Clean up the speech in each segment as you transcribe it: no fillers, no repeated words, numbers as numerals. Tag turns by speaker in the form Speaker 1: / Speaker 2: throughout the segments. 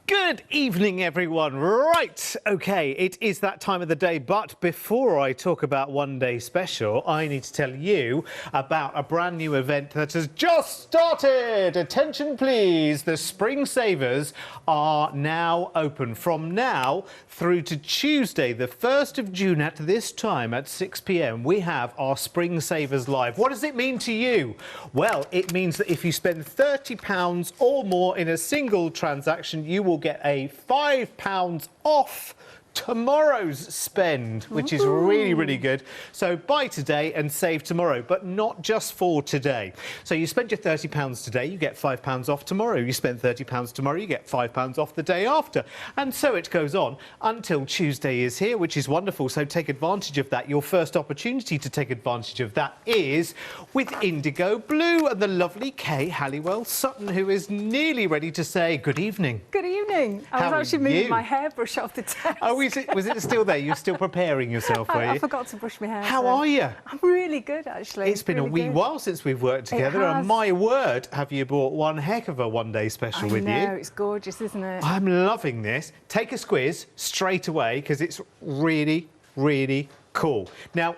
Speaker 1: Good evening, everyone. Right, OK, it is that time of the day, but before I talk about One Day Special, I need to tell you about a brand new event that has just started. Attention, please. The Spring Savers are now open from now through to Tuesday, the 1st of June at this time at 6 p.m. We have our Spring Savers live. What does it mean to you? Well, it means that if you spend £30 or more in a single transaction, you will get a £5 off tomorrow's spend, which is really good. So buy today and save tomorrow, but not just for today. So you spend your £30 today, you get £5 off tomorrow. You spend £30 tomorrow, you get £5 off the day after. And so it goes on until Tuesday is here, which is wonderful. So take advantage of that. Your first opportunity to take advantage of that is with Indigo Blue and the lovely Kay Halliwell Sutton, who is nearly ready to say good evening.
Speaker 2: Good evening. I was actually moving my hairbrush off the desk.
Speaker 1: Oh, was it still there? You're still preparing yourself, were you?
Speaker 2: I forgot to brush my hair.
Speaker 1: How are you?
Speaker 2: I'm really good, actually.
Speaker 1: It's been a wee while since we've worked together, and my word, have you brought one heck of a one-day special with you?
Speaker 2: I know, it's gorgeous, isn't it?
Speaker 1: I'm loving this. Take a squiz straight away, because it's really cool. Now,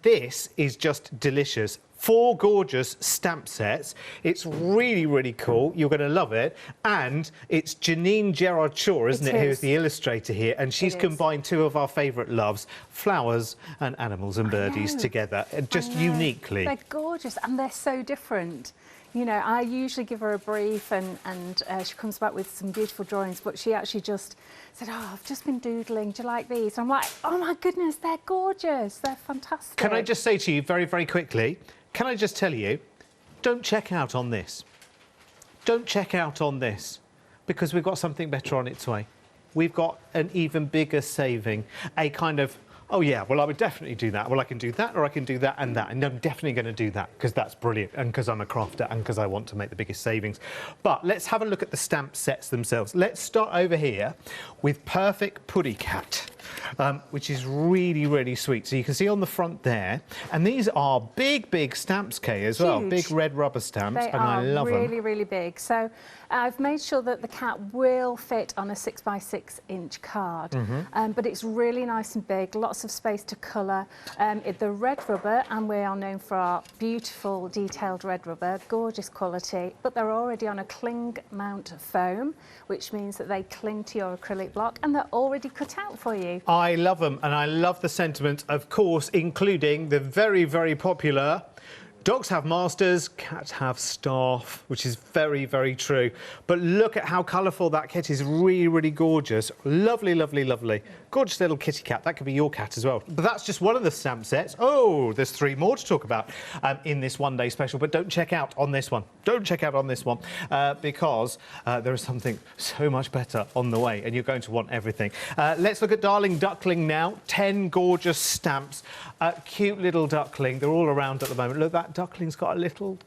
Speaker 1: this is just delicious. 4 gorgeous stamp sets. It's really cool. You're going to love it. And it's Janine Gerard-Shaw, isn't it, who's the illustrator here. And she's combined 2 of our favourite loves, flowers and animals and birdies together, just uniquely.
Speaker 2: They're gorgeous and they're so different. You know, I usually give her a brief and she comes back with some beautiful drawings, but she actually just said, oh, I've just been doodling, do you like these? I'm like, oh my goodness, they're gorgeous, they're fantastic.
Speaker 1: Can I just say to you very quickly, can I just tell you, don't check out on this. Don't check out on this, because we've got something better on its way. We've got an even bigger saving, a kind of, oh yeah, well, I would definitely do that. Well, I can do that, or I can do that and that. And I'm definitely going to do that, because that's brilliant, and because I'm a crafter, and because I want to make the biggest savings. But let's have a look at the stamp sets themselves. Let's start over here with Perfect Puddy Cat, which is really sweet. So you can see on the front there, and these are big stamps, Kay, as well. Big red rubber stamps, and I love them.
Speaker 2: They are really big. So I've made sure that the cat will fit on a 6x6 inch card, but it's really nice and big, lots of space to colour. The red rubber, and we are known for our beautiful detailed red rubber, gorgeous quality, but they're already on a cling mount foam, which means that they cling to your acrylic block and they're already cut out for you.
Speaker 1: I love them, and I love the sentiment, of course, including the very popular dogs have masters, cats have staff, which is very true. But look at how colourful that kit is. Really gorgeous. Lovely. Gorgeous little kitty cat. That could be your cat as well. But that's just one of the stamp sets. Oh, there's 3 more to talk about in this one-day special. But don't check out on this one. Don't check out on this one, because there is something so much better on the way, and you're going to want everything. Let's look at Darling Duckling now. 10 gorgeous stamps. Cute little duckling. They're all around at the moment. Look, that duckling's got a little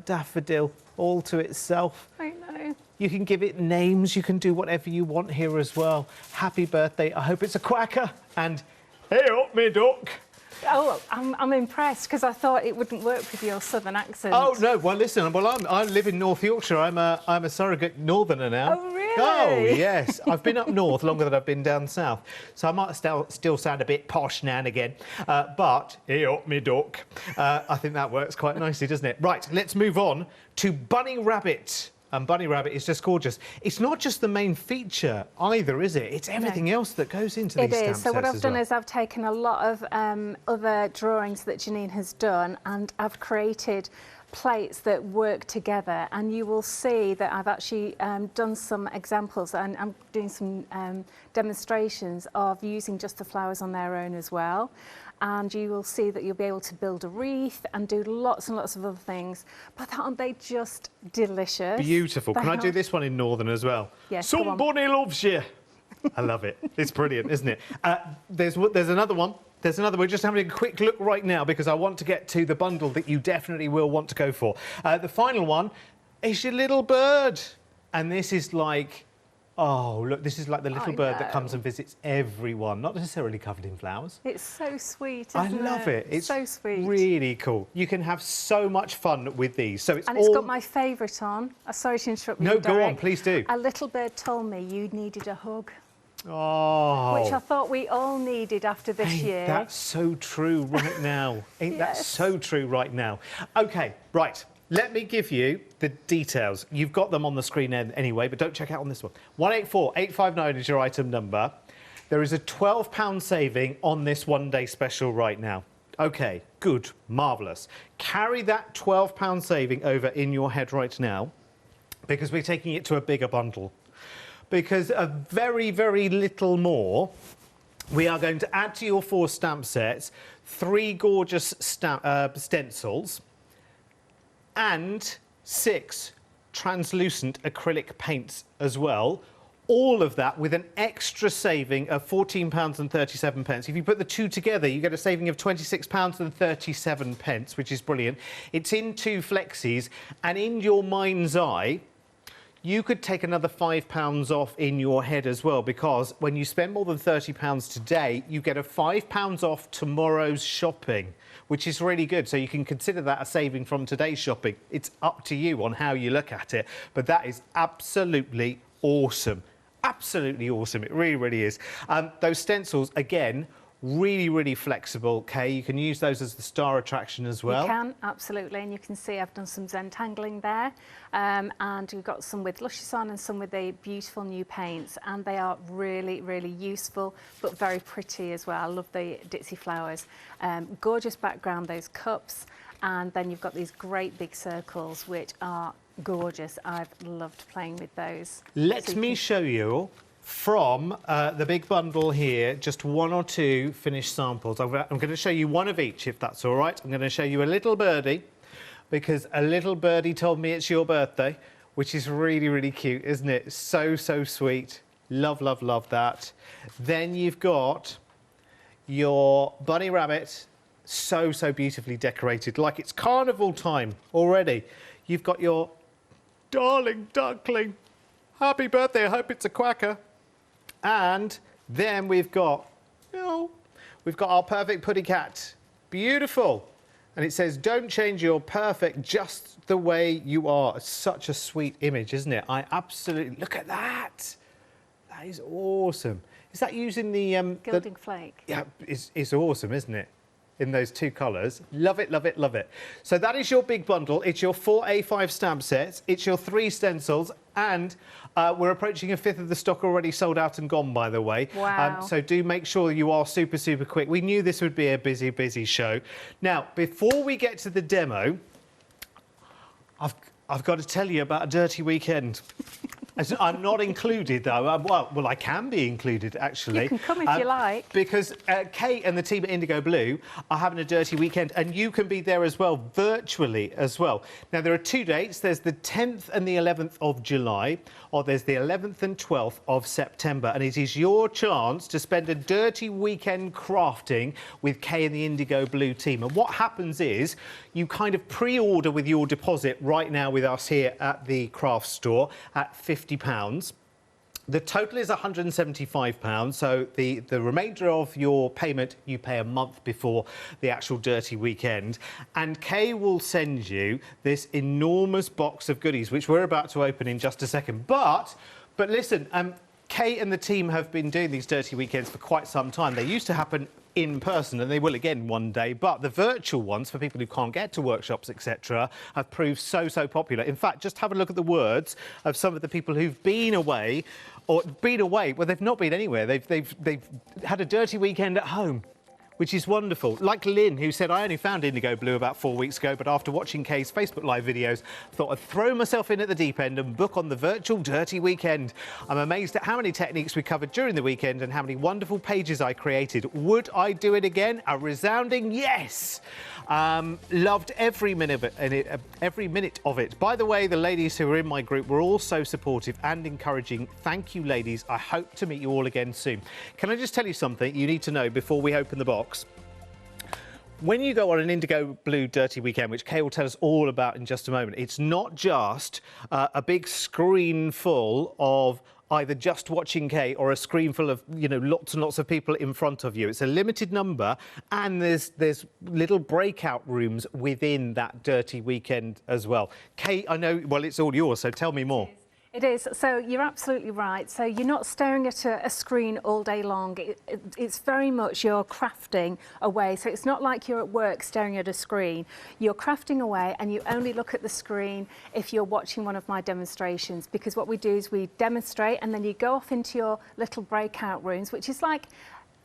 Speaker 1: daffodil all to itself.
Speaker 2: I know.
Speaker 1: You can give it names. You can do whatever you want here as well. Happy birthday. I hope it's a quacker. And hey up, me duck.
Speaker 2: Oh, I'm impressed, because I thought it wouldn't work with your southern accent.
Speaker 1: Oh no, well listen, I live in North Yorkshire. I'm a surrogate northerner now.
Speaker 2: Oh really?
Speaker 1: Oh yes, I've been up north longer than I've been down south, so I might still sound a bit posh now and again. But hey up, me duck. I think that works quite nicely, doesn't it? Right, let's move on to Bunny Rabbit. And Bunny Rabbit is just gorgeous. It's not just the main feature either, is it? It's everything else that goes into these stamp sets. It is.
Speaker 2: So what I've done is I've taken a lot of other drawings that Janine has done, and I've created plates that work together, and you will see that I've actually done some examples, and I'm doing some demonstrations of using just the flowers on their own as well. And you will see that you'll be able to build a wreath and do lots and lots of other things. But aren't they just delicious?
Speaker 1: Beautiful. Can I do this one in Northern as well?
Speaker 2: Yes,
Speaker 1: Somebody loves you. I love it. It's brilliant, isn't it? There's another one. There's another. We're just having a quick look right now, because I want to get to the bundle that you definitely will want to go for. The final one is your little bird. And this is like, Oh, look, this is like the little
Speaker 2: I
Speaker 1: bird that
Speaker 2: know.
Speaker 1: comes and visits everyone, not necessarily covered in flowers.
Speaker 2: It's so sweet,
Speaker 1: I
Speaker 2: isn't
Speaker 1: love it. It's
Speaker 2: so sweet.
Speaker 1: really cool. You can have so much fun with these. So it's
Speaker 2: And
Speaker 1: all...
Speaker 2: it's got my favourite on. Sorry to interrupt you.
Speaker 1: No, go on,
Speaker 2: Derek.
Speaker 1: please do.
Speaker 2: A little bird told me you needed a hug,
Speaker 1: Oh.
Speaker 2: which I thought we all needed after this
Speaker 1: Ain't
Speaker 2: year.
Speaker 1: that's so true right now. Ain't that
Speaker 2: Yes.
Speaker 1: so true right now? OK, right. Let me give you the details. You've got them on the screen anyway, but don't check out on this one. 184-859 is your item number. There is a £12 saving on this one-day special right now. OK, good, marvellous. Carry that £12 saving over in your head right now, because we're taking it to a bigger bundle. Because a very, very little more, we are going to add to your 4 stamp sets 3 gorgeous stencils and 6 translucent acrylic paints as well. All of that with an extra saving of £14.37. If you put the two together, you get a saving of £26.37, which is brilliant. It's in 2 flexis, and in your mind's eye, you could take another £5 off in your head as well, because when you spend more than £30 today, you get a £5 off tomorrow's shopping, which is really good. So you can consider that a saving from today's shopping. It's up to you on how you look at it, but that is absolutely awesome. Absolutely awesome. It really, really is. Those stencils, again, really, really flexible, Kay. You can use those as the star attraction as well.
Speaker 2: You can, absolutely, and you can see I've done some Zentangling there, and we've got some with luscious on and some with the beautiful new paints, and they are really, really useful, but very pretty as well. I love the ditzy flowers. Gorgeous background, those cups, and then you've got these great big circles, which are gorgeous. I've loved playing with those.
Speaker 1: Let me show you from the big bundle here, just 1 or 2 finished samples. I'm going to show you one of each, if that's all right. I'm going to show you a little birdie, because a little birdie told me it's your birthday, which is really, really cute, isn't it? So, so sweet. Love, love, love that. Then you've got your bunny rabbit, so, so beautifully decorated, like it's carnival time already. You've got your darling duckling. Happy birthday, I hope it's a quacker. And then we've got, we've got our perfect putty cat. Beautiful. And it says, don't change your perfect, just the way you are. It's such a sweet image, isn't it? I absolutely, look at that. That is awesome. Is that using the...
Speaker 2: Gilding flake.
Speaker 1: Yeah, it's awesome, isn't it? In those 2 colours. Love it, love it, love it. So that is your big bundle. It's your 4 A5 stamp sets. It's your 3 stencils. And we're approaching a 5th of the stock already sold out and gone, by the way.
Speaker 2: Wow.
Speaker 1: So do make sure you are super, super quick. We knew this would be a busy, busy show. Now, before we get to the demo, I've got to tell you about a dirty weekend. I'm not included, though. Well, I can be included, actually.
Speaker 2: You can come if you like.
Speaker 1: Because Kate and the team at Indigo Blue are having a dirty weekend, and you can be there as well, virtually as well. Now, there are 2 dates. There's the 10th and the 11th of July, or there's the 11th and 12th of September, and it is your chance to spend a dirty weekend crafting with Kay and the Indigo Blue team. And what happens is you kind of pre-order with your deposit right now with us here at the craft store at £50. The total is £175, so the remainder of your payment you pay a month before the actual dirty weekend. And Kay will send you this enormous box of goodies, which we're about to open in just a second. But listen, Kay and the team have been doing these dirty weekends for quite some time. They used to happen in person, and they will again one day, but the virtual ones for people who can't get to workshops, etc., have proved so, so popular. In fact, just have a look at the words of some of the people who've been away, well, they've not been anywhere. They've had a dirty weekend at home, which is wonderful. Like Lynn, who said, I only found Indigo Blue about 4 weeks ago, but after watching Kay's Facebook Live videos, thought I'd throw myself in at the deep end and book on the virtual dirty weekend. I'm amazed at how many techniques we covered during the weekend and how many wonderful pages I created. Would I do it again? A resounding yes. Loved every minute of it. By the way, the ladies who were in my group were all so supportive and encouraging. Thank you, ladies. I hope to meet you all again soon. Can I just tell you something you need to know before we open the box? When you go on an Indigo Blue Dirty Weekend, which Kay will tell us all about in just a moment, it's not just a big screen full of either just watching Kate or a screen full of, you know, lots and lots of people in front of you. It's a limited number, and there's little breakout rooms within that dirty weekend as well. Kate, I know, well, it's all yours, so tell me more.
Speaker 2: It is. So you're absolutely right. So you're not staring at a screen all day long. It's very much you're crafting away. So it's not like you're at work staring at a screen. You're crafting away, and you only look at the screen if you're watching one of my demonstrations, because what we do is we demonstrate, and then you go off into your little breakout rooms, which is like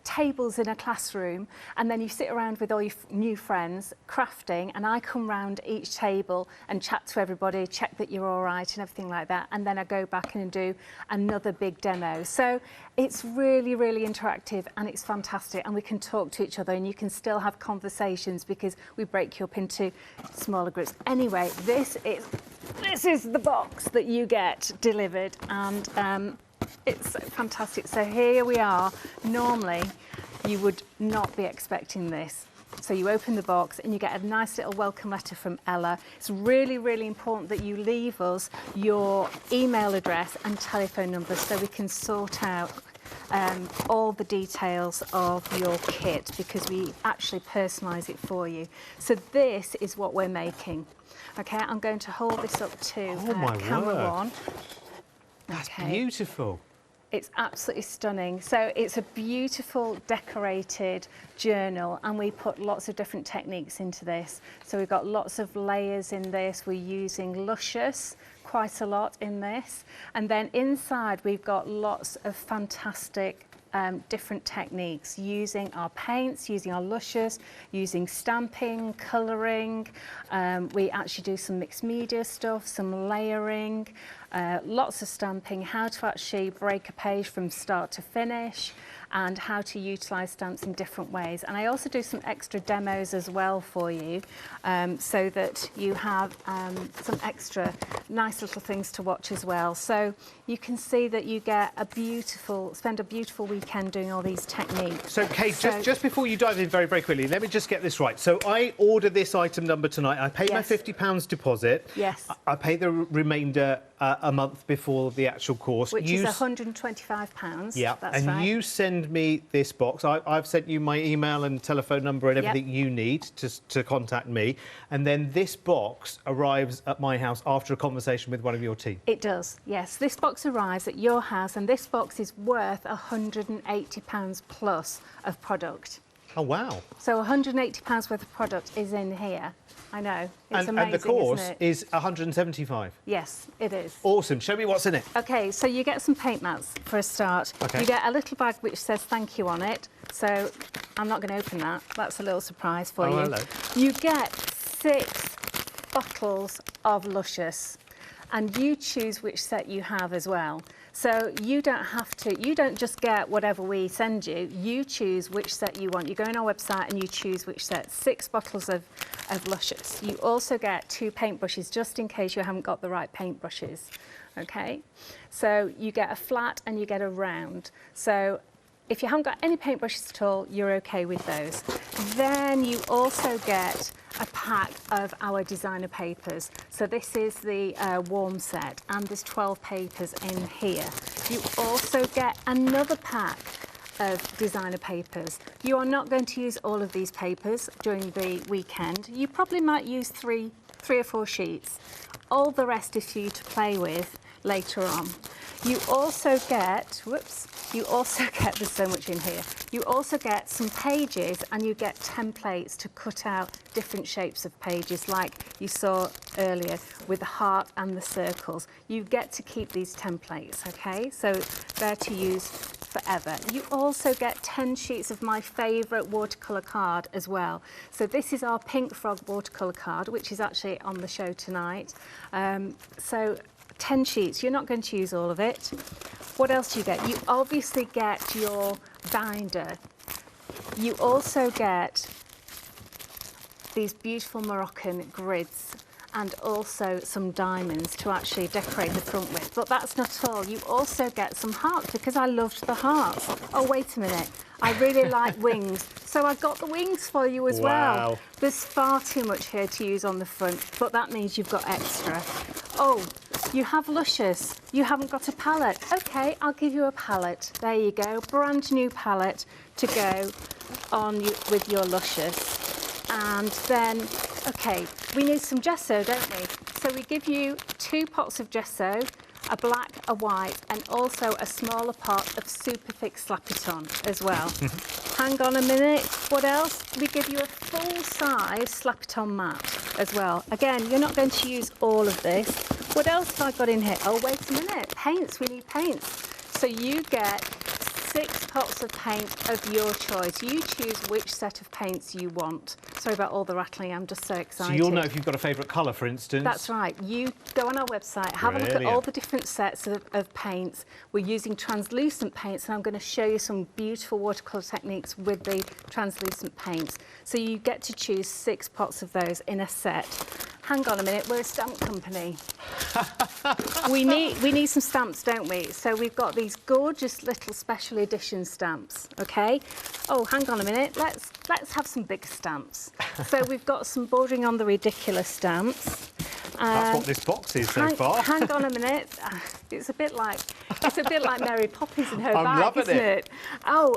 Speaker 2: tables in a classroom, and then you sit around with all your new friends crafting, and I come round each table and chat to everybody, check that you're all right and everything like that, and then I go back and do another big demo. So it's really, really interactive, and it's fantastic, and we can talk to each other, and you can still have conversations because we break you up into smaller groups. Anyway, this is the box that you get delivered, and it's fantastic. So here we are. Normally, you would not be expecting this. So you open the box and you get a nice little welcome letter from Ella. It's really, really important that you leave us your email address and telephone number so we can sort out all the details of your kit, because we actually personalise it for you. So this is what we're making. Okay, I'm going to hold this up to camera one.
Speaker 1: That's beautiful.
Speaker 2: It's absolutely stunning. So it's a beautiful decorated journal, and we put lots of different techniques into this. So we've got lots of layers in this. We're using luscious quite a lot in this. And then inside we've got lots of fantastic different techniques, using our paints, using our luscious, using stamping, colouring. We actually do some mixed media stuff, some layering, lots of stamping, how to actually break a page from start to finish, and how to utilise stamps in different ways. And I also do some extra demos as well for you, so that you have some extra nice little things to watch as well. So you can see that you get spend a beautiful weekend doing all these techniques.
Speaker 1: So Kate, just before you dive in very, very quickly, let me just get this right. So I order this item number tonight. I pay my £50 deposit.
Speaker 2: Yes.
Speaker 1: I pay the remainder a month before the actual course.
Speaker 2: Which is £125.
Speaker 1: Yeah,
Speaker 2: that's
Speaker 1: and
Speaker 2: right.
Speaker 1: you send me this box. I've sent you my email and telephone number and everything you need to contact me. And then this box arrives at my house after a conversation with one of your team.
Speaker 2: It does, yes. This box arrives at your house, and this box is worth £180 plus of product.
Speaker 1: Oh, wow.
Speaker 2: So £180 worth of product is in here. I know, it's amazing,
Speaker 1: and the course
Speaker 2: isn't it?
Speaker 1: is £175.
Speaker 2: Yes, it is.
Speaker 1: Awesome. Show me what's in it.
Speaker 2: OK, so you get some paint mats for a start.
Speaker 1: Okay.
Speaker 2: You get a little bag which says thank you on it. So I'm not going to open that. That's a little surprise for you.
Speaker 1: Hello.
Speaker 2: You get 6 bottles of Luscious, and you choose which set you have as well. So you don't just get whatever we send you, you choose which set you want. You go on our website and you choose which set. 6 bottles of Luscious. You also get 2 paintbrushes, just in case you haven't got the right paintbrushes, okay? So you get a flat and you get a round. So if you haven't got any paintbrushes at all, you're okay with those. Then you also get a pack of our designer papers. So this is the warm set, and there's 12 papers in here. You also get another pack of designer papers. You are not going to use all of these papers during the weekend. You probably might use three or 4 sheets. All the rest is for you to play with later on. You also get, there's so much in here. You also get some pages, and you get templates to cut out different shapes of pages, like you saw earlier with the heart and the circles. You get to keep these templates, okay? So they're to use forever. You also get 10 sheets of my favourite watercolour card as well. So this is our Pink Frog watercolour card, which is actually on the show tonight. So 10 sheets, you're not going to use all of it. What else do you get? You obviously get your binder. You also get these beautiful Moroccan grids, and also some diamonds to actually decorate the front with. But that's not all. You also get some hearts, because I loved the hearts. Oh, wait a minute. I really like wings. So I got the wings for you as well. There's far too much here to use on the front, but that means you've got extra. Oh, You have luscious. You haven't got a palette. Okay, I'll give you a palette. There you go. Brand new palette to go on with your luscious. And then, okay, we need some gesso, don't we? So we give you 2 pots of gesso, a black, a white, and also a smaller pot of super thick Slap-It-On as well. Hang on a minute. What else? We give you a full-size Slap-It-On mat as well. Again, you're not going to use all of this. What else have I got in here? Oh, wait a minute. Paints. We need paints. So you get 6 pots of paint of your choice. You choose which set of paints you want. Sorry about all the rattling, I'm just so excited.
Speaker 1: So you'll know if you've got a favourite colour, for instance.
Speaker 2: That's right. You go on our website, have a look at all the different sets of paints. We're using translucent paints, and I'm going to show you some beautiful watercolour techniques with the translucent paints. So you get to choose 6 pots of those in a set. Hang on a minute, we're a stamp company. we need some stamps, don't we? So we've got these gorgeous little special edition stamps, okay? Oh, hang on a minute, let's have some big stamps. So we've got some bordering on the ridiculous stamps.
Speaker 1: That's what this box is so far.
Speaker 2: Hang on a minute. It's a bit like Mary Poppins and her bag,
Speaker 1: loving
Speaker 2: isn't it? Oh,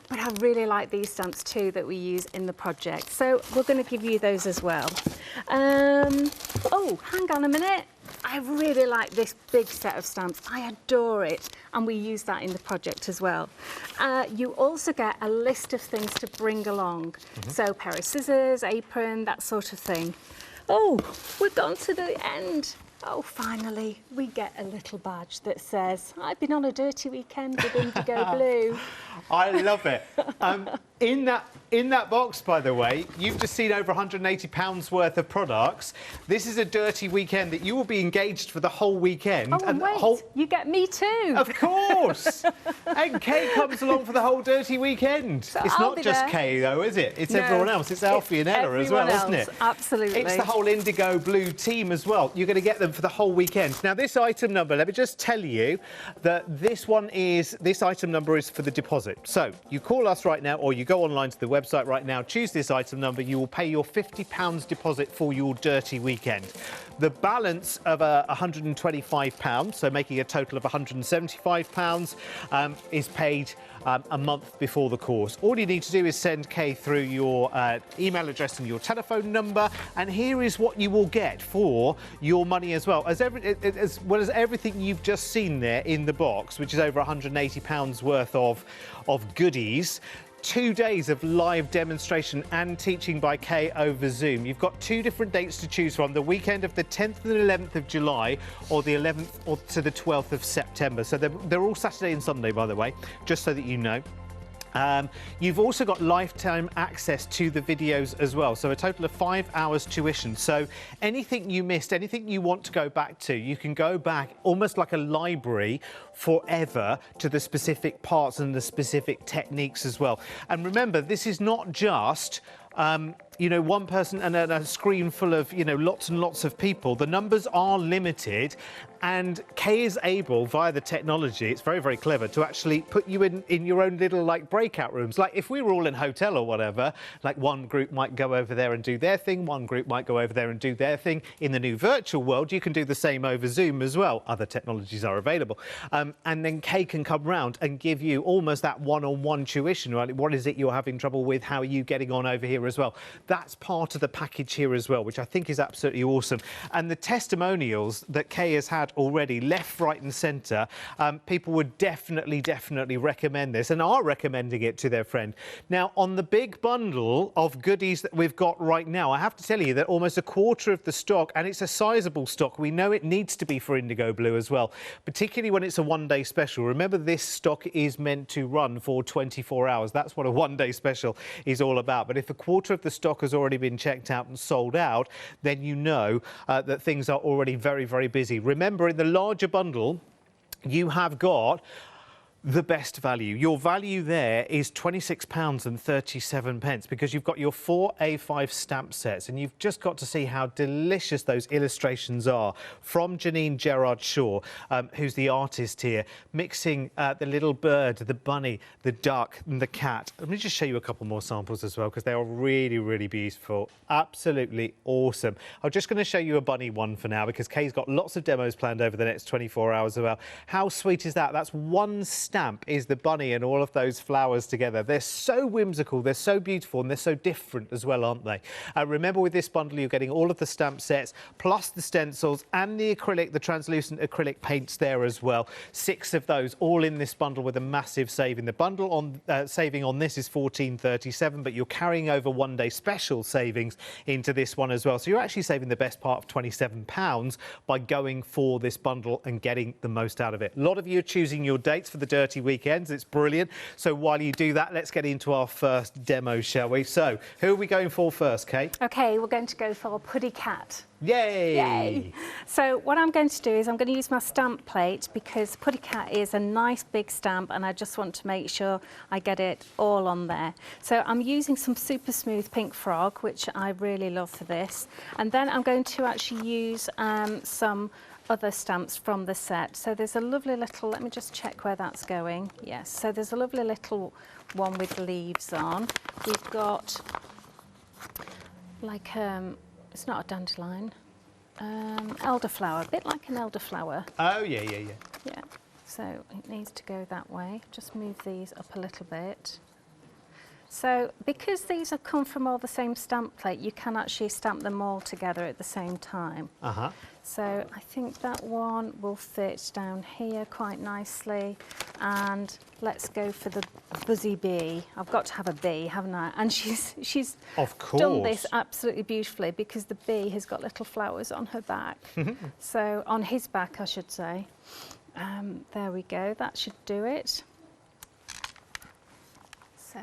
Speaker 2: but I really like these stamps too that we use in the project. So we're going to give you those as well. Oh, hang on a minute. I really like this big set of stamps. I adore it, and we use that in the project as well. You also get a list of things to bring along. So a pair of scissors, apron, that sort of thing. Oh, we've gone to the end. Oh, finally, we get a little badge that says, I've been on a dirty weekend with Indigo Blue.
Speaker 1: I love it. In that box, by the way, you've just seen over £180 worth of products. This is a dirty weekend that you will be engaged for the whole weekend.
Speaker 2: Oh, and wait, you get me too.
Speaker 1: Of course. And Kay comes along for the whole dirty weekend.
Speaker 2: So
Speaker 1: it's not just Kay, though, is it? It's everyone else. It's Alfie and Ella as well, isn't it?
Speaker 2: Absolutely.
Speaker 1: It's the whole Indigo Blue team as well. You're going to get them for the whole weekend. Now, this item number, let me just tell you that this item number is for the deposit. So you call us right now, or you go online to the website right now, choose this item number, you will pay your £50 deposit for your dirty weekend. The balance of £125, so making a total of £175, is paid a month before the course. All you need to do is send Kay through your email address and your telephone number, and here is what you will get for your money as well as everything you've just seen there in the box, which is over £180 worth of goodies. 2 days of live demonstration and teaching by Kay over Zoom. You've got 2 different dates to choose from, the weekend of the 10th and 11th of July or the 11th or to the 12th of September. So they're all Saturday and Sunday, by the way, just so that you know. You've also got lifetime access to the videos as well, so a total of 5 hours tuition. So anything you missed, anything you want to go back to, you can go back almost like a library forever to the specific parts and the specific techniques as well. And remember, this is not just one person and a screen full of, lots and lots of people. The numbers are limited, and Kay is able, via the technology, it's very, very clever, to actually put you in your own little, breakout rooms. Like, if we were all in a hotel or whatever, like, one group might go over there and do their thing, one group might go over there and do their thing. In the new virtual world, you can do the same over Zoom as well. Other technologies are available. And then Kay can come round and give you almost that one-on-one tuition, right? What is it you're having trouble with? How are you getting on over here as well? That's part of the package here as well, which I think is absolutely awesome. And the testimonials that Kay has had already, left, right and centre, people would definitely recommend this and are recommending it to their friend. Now, on the big bundle of goodies that we've got right now, I have to tell you that almost a quarter of the stock, and it's a sizable stock, we know it needs to be for Indigo Blue as well, particularly when it's a one-day special. Remember, this stock is meant to run for 24 hours. That's what a one-day special is all about. But if a quarter of the stock has already been checked out and sold out, then you know that things are already very, very busy. Remember, in the larger bundle, you have got the best value. Your value there is £26.37 because you've got your 4 A5 stamp sets, and you've just got to see how delicious those illustrations are from Janine Gerard-Shaw, who's the artist here, mixing the little bird, the bunny, the duck and the cat. Let me just show you a couple more samples as well because they are really, really beautiful. Absolutely awesome. I'm just going to show you a bunny one for now because Kay's got lots of demos planned over the next 24 hours as well. How sweet is that? That's one stamp is the bunny and all of those flowers together. They're so whimsical, they're so beautiful, and they're so different as well, aren't they? Remember, with this bundle, you're getting all of the stamp sets, plus the stencils and the acrylic, the translucent acrylic paints there as well. 6 of those, all in this bundle with a massive saving. The bundle on saving on this is £14.37, but you're carrying over one-day special savings into this one as well. So you're actually saving the best part of £27 by going for this bundle and getting the most out of it. A lot of you are choosing your dates for the Dirty Weekends. It's brilliant. So while you do that, let's get into our first demo, shall we? So who are we going for first, Kate?
Speaker 2: OK, we're going to go for Puddy Cat.
Speaker 1: Yay!
Speaker 2: Yay! So what I'm going to do is I'm going to use my stamp plate because Puddy Cat is a nice big stamp and I just want to make sure I get it all on there. So I'm using some super smooth pink frog, which I really love for this. And then I'm going to actually use some other stamps from the set. So there's a lovely little, let me just check where that's going. Yes, so there's a lovely little one with leaves on. We've got like it's not a dandelion, elderflower, a bit like an elderflower.
Speaker 1: Oh, yeah.
Speaker 2: Yeah, so it needs to go that way. Just move these up a little bit. So because these have come from all the same stamp plate, you can actually stamp them all together at the same time. So I think that one will fit down here quite nicely. And let's go for the Buzzy Bee. I've got to have a bee, haven't I? And she's
Speaker 1: of course
Speaker 2: done this absolutely beautifully because the bee has got little flowers on her back. So on his back, I should say. There we go. That should do it. So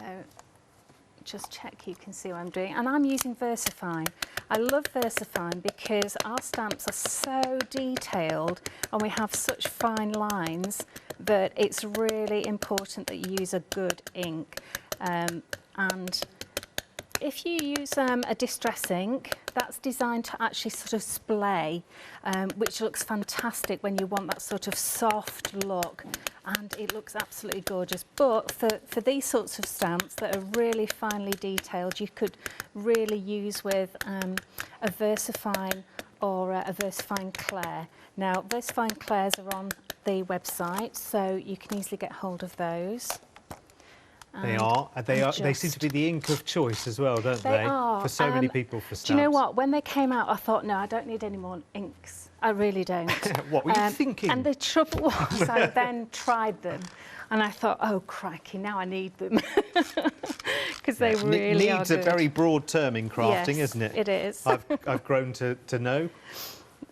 Speaker 2: just check you can see what I'm doing. And I'm using VersaFine. I love VersaFine because our stamps are so detailed and we have such fine lines that it's really important that you use a good ink. And if you use a distress ink, that's designed to actually sort of splay, which looks fantastic when you want that sort of soft look, and it looks absolutely gorgeous. But for these sorts of stamps that are really finely detailed, you could really use with a VersaFine or a VersaFine Claire. Now, VersaFine Clairs are on the website, so you can easily get hold of those.
Speaker 1: They are. They seem to be the ink of choice as well, don't they?
Speaker 2: Are.
Speaker 1: For so many people for stamps.
Speaker 2: Do you know what? When they came out, I thought, no, I don't need any more inks. I really don't.
Speaker 1: What were you thinking?
Speaker 2: And the trouble was, I then tried them, and I thought, oh crikey, now I need them because they really are
Speaker 1: needs
Speaker 2: good.
Speaker 1: a very broad term in crafting,
Speaker 2: Yes,
Speaker 1: isn't it?
Speaker 2: It is.
Speaker 1: I've grown to know.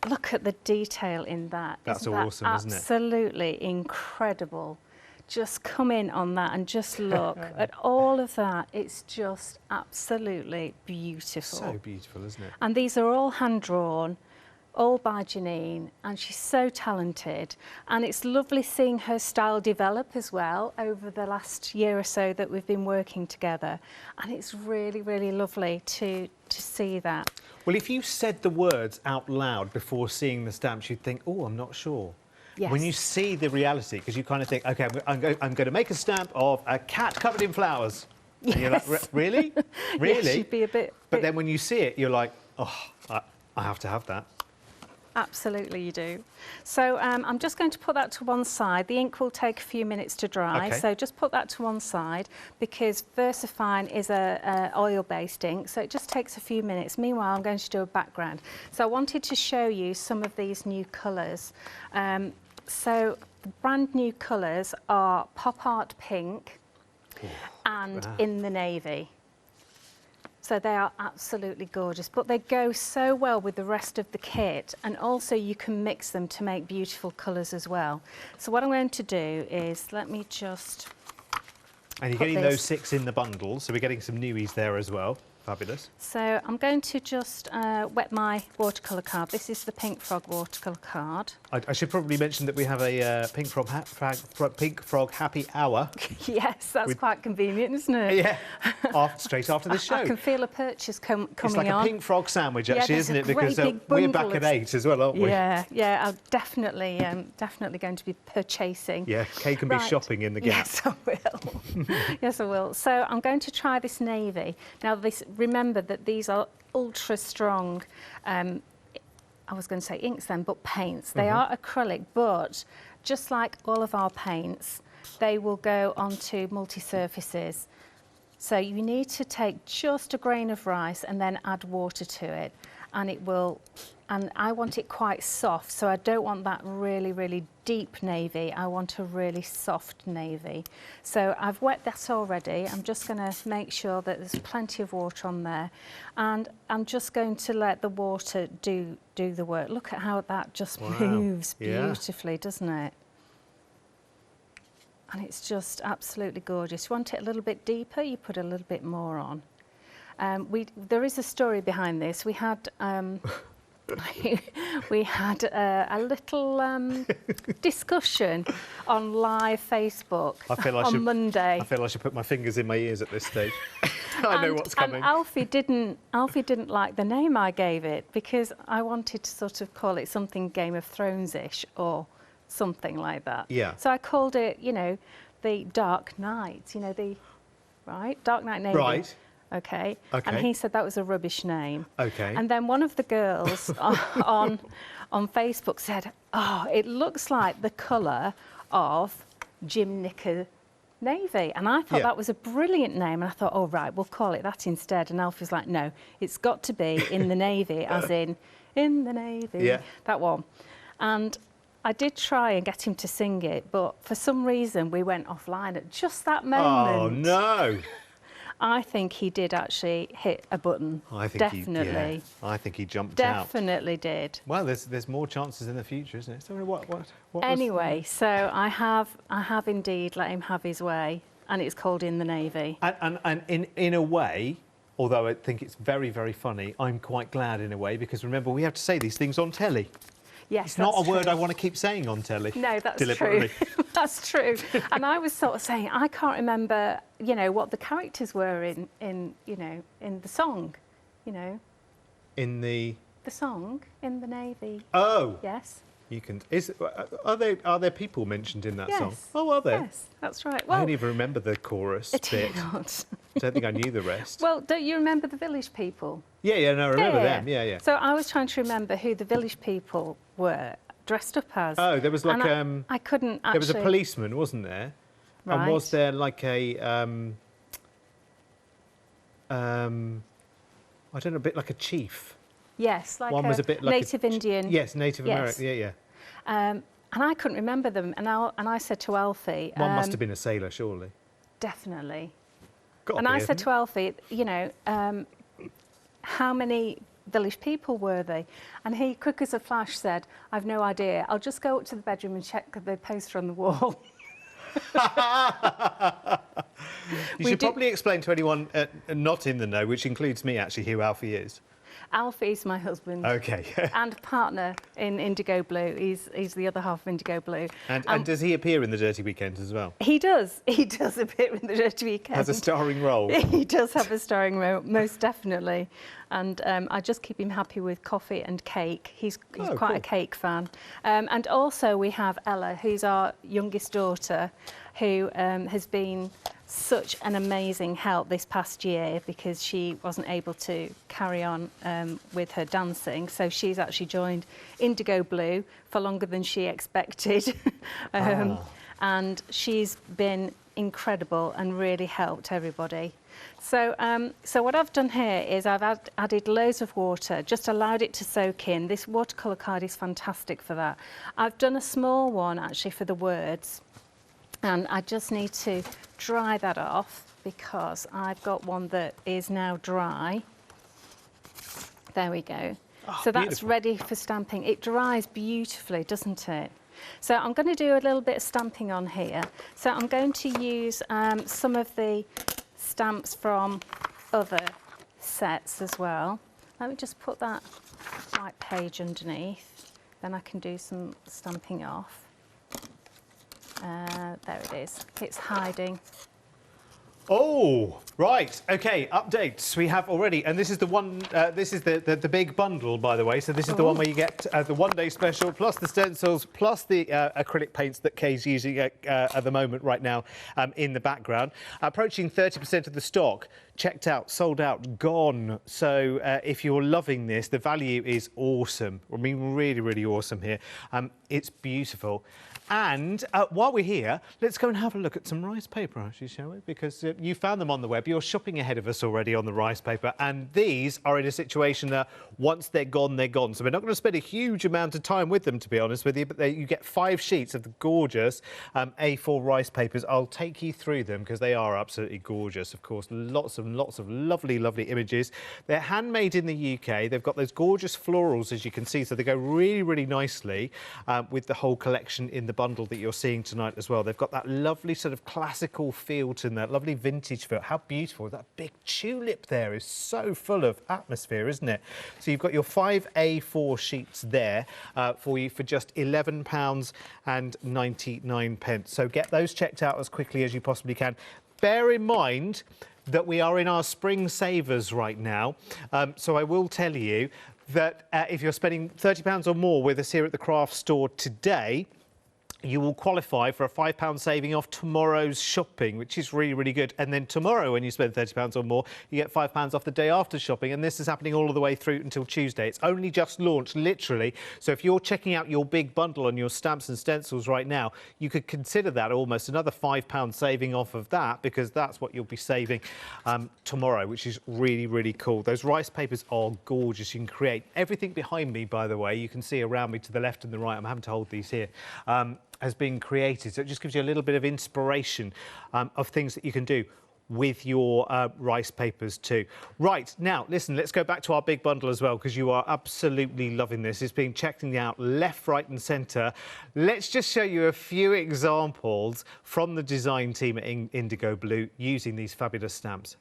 Speaker 2: Look at the detail in that.
Speaker 1: That's
Speaker 2: Isn't
Speaker 1: awesome,
Speaker 2: that
Speaker 1: isn't it?
Speaker 2: Absolutely incredible. Just come in on that and just look at all of that. It's just absolutely beautiful.
Speaker 1: So beautiful, isn't it?
Speaker 2: And these are all hand-drawn, all by Janine, and she's so talented. And it's lovely seeing her style develop as well over the last year or so that we've been working together. And it's really, really lovely to see that.
Speaker 1: Well, if you said the words out loud before seeing the stamps, you'd think, oh, I'm not sure.
Speaker 2: Yes.
Speaker 1: When you see the reality, because you kind of think, OK, I'm going to make a stamp of a cat covered in flowers.
Speaker 2: Yes.
Speaker 1: And you're like, really? Really?
Speaker 2: Yes, you'd be a bit...
Speaker 1: But then when you see it, you're like, oh, I have to have that.
Speaker 2: Absolutely you do. So I'm just going to put that to one side. The ink will take a few minutes to dry,
Speaker 1: Okay.
Speaker 2: so just put that to one side because VersaFine is a oil-based ink, so it just takes a few minutes. Meanwhile, I'm going to do a background. So I wanted to show you some of these new colours. So the brand new colours are Pop Art Pink and In the Navy. So they are absolutely gorgeous, but they go so well with the rest of the kit, and also you can mix them to make beautiful colours as well. So what I'm going to do is, let me just
Speaker 1: And you're getting those 6 in the bundle, so we're getting some newies there as well. Fabulous.
Speaker 2: So I'm going to just wet my watercolour card. This is the Pink Frog watercolour card.
Speaker 1: I should probably mention that we have a Pink Frog happy hour.
Speaker 2: Yes, that's quite convenient, isn't it?
Speaker 1: Yeah, straight after this show.
Speaker 2: I can feel a purchase coming on.
Speaker 1: It's like a Pink Frog sandwich, actually, isn't it? Because
Speaker 2: big
Speaker 1: we're
Speaker 2: bundle
Speaker 1: back at 8 as well, aren't we?
Speaker 2: Yeah, I'm definitely going to be purchasing.
Speaker 1: Yeah, Kay can be shopping in the Gap.
Speaker 2: Yes, I will. Yes, I will. So I'm going to try this navy. Now, remember that these are ultra strong. I was going to say inks then, but paints. They are acrylic, but just like all of our paints, they will go onto multi-surfaces. So you need to take just a grain of rice and then add water to it, and it will. And I want it quite soft, so I don't want that really, really deep navy. I want a really soft navy. So I've wet that already. I'm just going to make sure that there's plenty of water on there. And I'm just going to let the water do the work. Look at how that just moves beautifully, doesn't it? And it's just absolutely gorgeous. You want it a little bit deeper, you put a little bit more on. There is a story behind this. We had... we had a little discussion on live Facebook on Monday.
Speaker 1: I feel I should put my fingers in my ears at this stage. I know what's coming.
Speaker 2: And Alfie didn't like the name I gave it because I wanted to sort of call it something Game of Thrones-ish or something like that.
Speaker 1: Yeah.
Speaker 2: So I called it, the Dark Knight. Dark Knight navy.
Speaker 1: Right.
Speaker 2: Okay. And he said that was a rubbish name.
Speaker 1: Okay.
Speaker 2: And then one of the girls on Facebook said, "Oh, it looks like the colour of Jim Knicker navy." And I thought that was a brilliant name. And I thought, oh, right, we'll call it that instead. And Alfie's like, no, it's got to be in the navy, as in the navy, that one. And I did try and get him to sing it, but for some reason we went offline at just that moment.
Speaker 1: Oh, no.
Speaker 2: I think he did actually hit a button.
Speaker 1: I think
Speaker 2: definitely.
Speaker 1: I think he jumped out.
Speaker 2: Definitely did.
Speaker 1: Well, there's more chances in the future, isn't it? So what
Speaker 2: anyway, so I have indeed let him have his way, and it's called In the Navy.
Speaker 1: And in a way, although I think it's very, very funny, I'm quite glad in a way, because remember, we have to say these things on telly.
Speaker 2: Yes,
Speaker 1: it's not a word I want to keep saying on telly.
Speaker 2: No, that's
Speaker 1: deliberately.
Speaker 2: True. That's true. And I was sort of saying, I can't remember, what the characters were in the song,
Speaker 1: In the
Speaker 2: song In the Navy.
Speaker 1: Oh.
Speaker 2: Yes.
Speaker 1: You can. Are there people mentioned in that song? Oh, are there?
Speaker 2: Yes, that's right. Well,
Speaker 1: I don't even remember the chorus bit.
Speaker 2: Not.
Speaker 1: I don't think I knew the rest.
Speaker 2: Well, don't you remember the village people?
Speaker 1: Yeah, no, I remember them. Yeah.
Speaker 2: So I was trying to remember who the village people were dressed up as.
Speaker 1: Oh, there was like
Speaker 2: I couldn't actually.
Speaker 1: There was a policeman, wasn't there?
Speaker 2: Right.
Speaker 1: And was there like a I don't know, a bit like a chief?
Speaker 2: Yes, like
Speaker 1: one was a bit like
Speaker 2: Native Indian.
Speaker 1: Yes, Native American. Yeah.
Speaker 2: And I couldn't remember them, and I said to Alfie,
Speaker 1: one must have been a sailor, surely.
Speaker 2: Definitely.
Speaker 1: Gotta
Speaker 2: and
Speaker 1: be,
Speaker 2: I said to Alfie, how many village people were they? And he, quick as a flash, said, I've no idea. I'll just go up to the bedroom and check the poster on the wall.
Speaker 1: You should probably explain to anyone not in the know, which includes me actually, who Alfie is.
Speaker 2: Alfie's my husband.
Speaker 1: Okay.
Speaker 2: And partner in Indigo Blue. He's the other half of Indigo Blue.
Speaker 1: And does he appear in the Dirty Weekends as well?
Speaker 2: He does. He does appear in the Dirty Weekends.
Speaker 1: Has a starring role.
Speaker 2: He does have a starring role, most definitely. And I just keep him happy with coffee and cake. He's quite a cake fan. And also we have Ella, who's our youngest daughter, who has been such an amazing help this past year because she wasn't able to carry on with her dancing. So she's actually joined Indigo Blue for longer than she expected. And she's been incredible and really helped everybody. So what I've done here is I've added loads of water, just allowed it to soak in. This watercolour card is fantastic for that. I've done a small one actually for the words. And I just need to dry that off because I've got one that is now dry. There we go. Oh, so that's beautiful. Ready for stamping. It dries beautifully, doesn't it? So I'm going to do a little bit of stamping on here. So I'm going to use some of the stamps from other sets as well. Let me just put that white page underneath, then I can do some stamping off. There it is, it's hiding.
Speaker 1: Oh, right. Okay, updates we have already. And this is the one, this is the big bundle, by the way. So this is the one where you get the one-day special, plus the stencils, plus the acrylic paints that Kay's using at the moment right now in the background. Approaching 30% of the stock. Checked out, sold out, gone. So if you're loving this, the value is awesome. I mean, really, really awesome here. It's beautiful. And while we're here, let's go and have a look at some rice paper, actually, shall we? Because you found them on the web. You're shopping ahead of us already on the rice paper. And these are in a situation that once they're gone, they're gone. So we're not going to spend a huge amount of time with them, to be honest with you. But you get 5 sheets of the gorgeous A4 rice papers. I'll take you through them because they are absolutely gorgeous. Of course, lots of lovely, lovely images. They're handmade in the UK. They've got those gorgeous florals, as you can see. So they go really, really nicely with the whole collection in the bundle that you're seeing tonight as well. They've got that lovely sort of classical feel to them, that lovely vintage feel. How beautiful. That big tulip there is so full of atmosphere, isn't it? So you've got your 5 A4 sheets there for you for just £11.99. So get those checked out as quickly as you possibly can. Bear in mind that we are in our spring savers right now. So I will tell you that if you're spending £30 or more with us here at the craft store today, you will qualify for a £5 saving off tomorrow's shopping, which is really, really good. And then tomorrow, when you spend £30 or more, you get £5 off the day after shopping. And this is happening all the way through until Tuesday. It's only just launched, literally. So if you're checking out your big bundle on your stamps and stencils right now, you could consider that almost another £5 saving off of that, because that's what you'll be saving tomorrow, which is really, really cool. Those rice papers are gorgeous. You can create everything behind me, by the way. You can see around me to the left and the right. I'm having to hold these here. Has been created. So it just gives you a little bit of inspiration of things that you can do with your rice papers too. Right, now, listen, let's go back to our big bundle as well, because you are absolutely loving this. It's been checking out left, right and centre. Let's just show you a few examples from the design team at Indigo Blue using these fabulous stamps.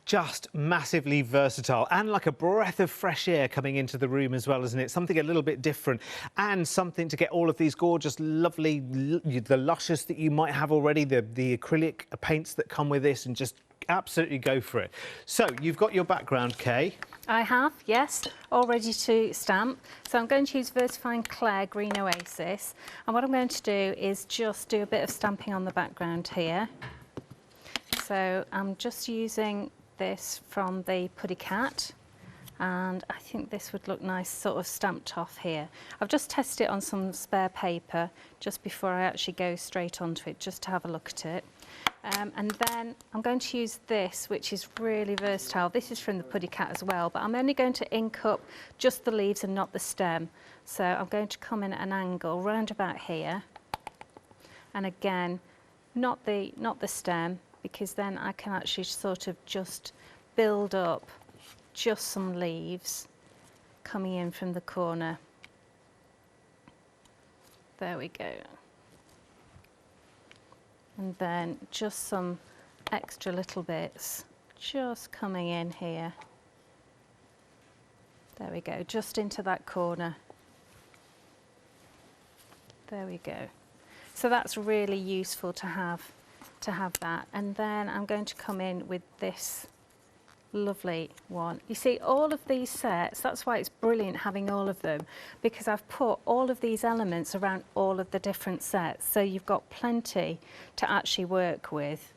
Speaker 1: Just massively versatile and like a breath of fresh air coming into the room as well, isn't it? Something a little bit different and something to get all of these gorgeous, lovely, the luscious that you might have already, the acrylic paints that come with this, and just absolutely go for it. So you've got your background, Kay.
Speaker 2: I have, yes, all ready to stamp. So I'm going to use Versifying Claire Green Oasis. And what I'm going to do is just do a bit of stamping on the background here. So I'm just using this from the Puddy Cat, and I think this would look nice sort of stamped off here. I've just tested it on some spare paper just before I actually go straight onto it, just to have a look at it. And then I'm going to use this, which is really versatile. This is from the Puddy Cat as well, but I'm only going to ink up just the leaves and not the stem. So I'm going to come in at an angle round about here, and again, not the stem, because then I can actually sort of just build up just some leaves coming in from the corner. There we go. And then just some extra little bits just coming in here. There we go, just into that corner. There we go. So that's really useful to have that. And then I'm going to come in with this lovely one. You see, all of these sets, that's why it's brilliant having all of them, because I've put all of these elements around all of the different sets, so you've got plenty to actually work with.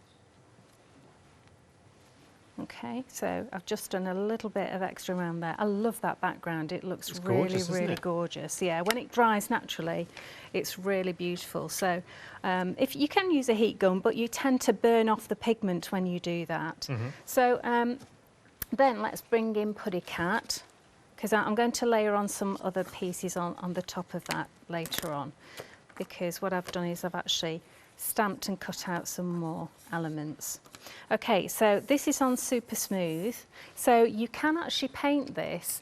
Speaker 2: Okay, so I've just done a little bit of extra around there. I love that background. It looks
Speaker 1: It's
Speaker 2: really,
Speaker 1: gorgeous, isn't
Speaker 2: really
Speaker 1: it?
Speaker 2: gorgeous. Yeah, when it dries naturally, it's really beautiful. So if you can use a heat gun, but you tend to burn off the pigment when you do that. So then let's bring in Puddy Cat, because I'm going to layer on some other pieces on the top of that later on, because what I've done is I've actually stamped and cut out some more elements. Okay, so this is on super smooth, so you can actually paint this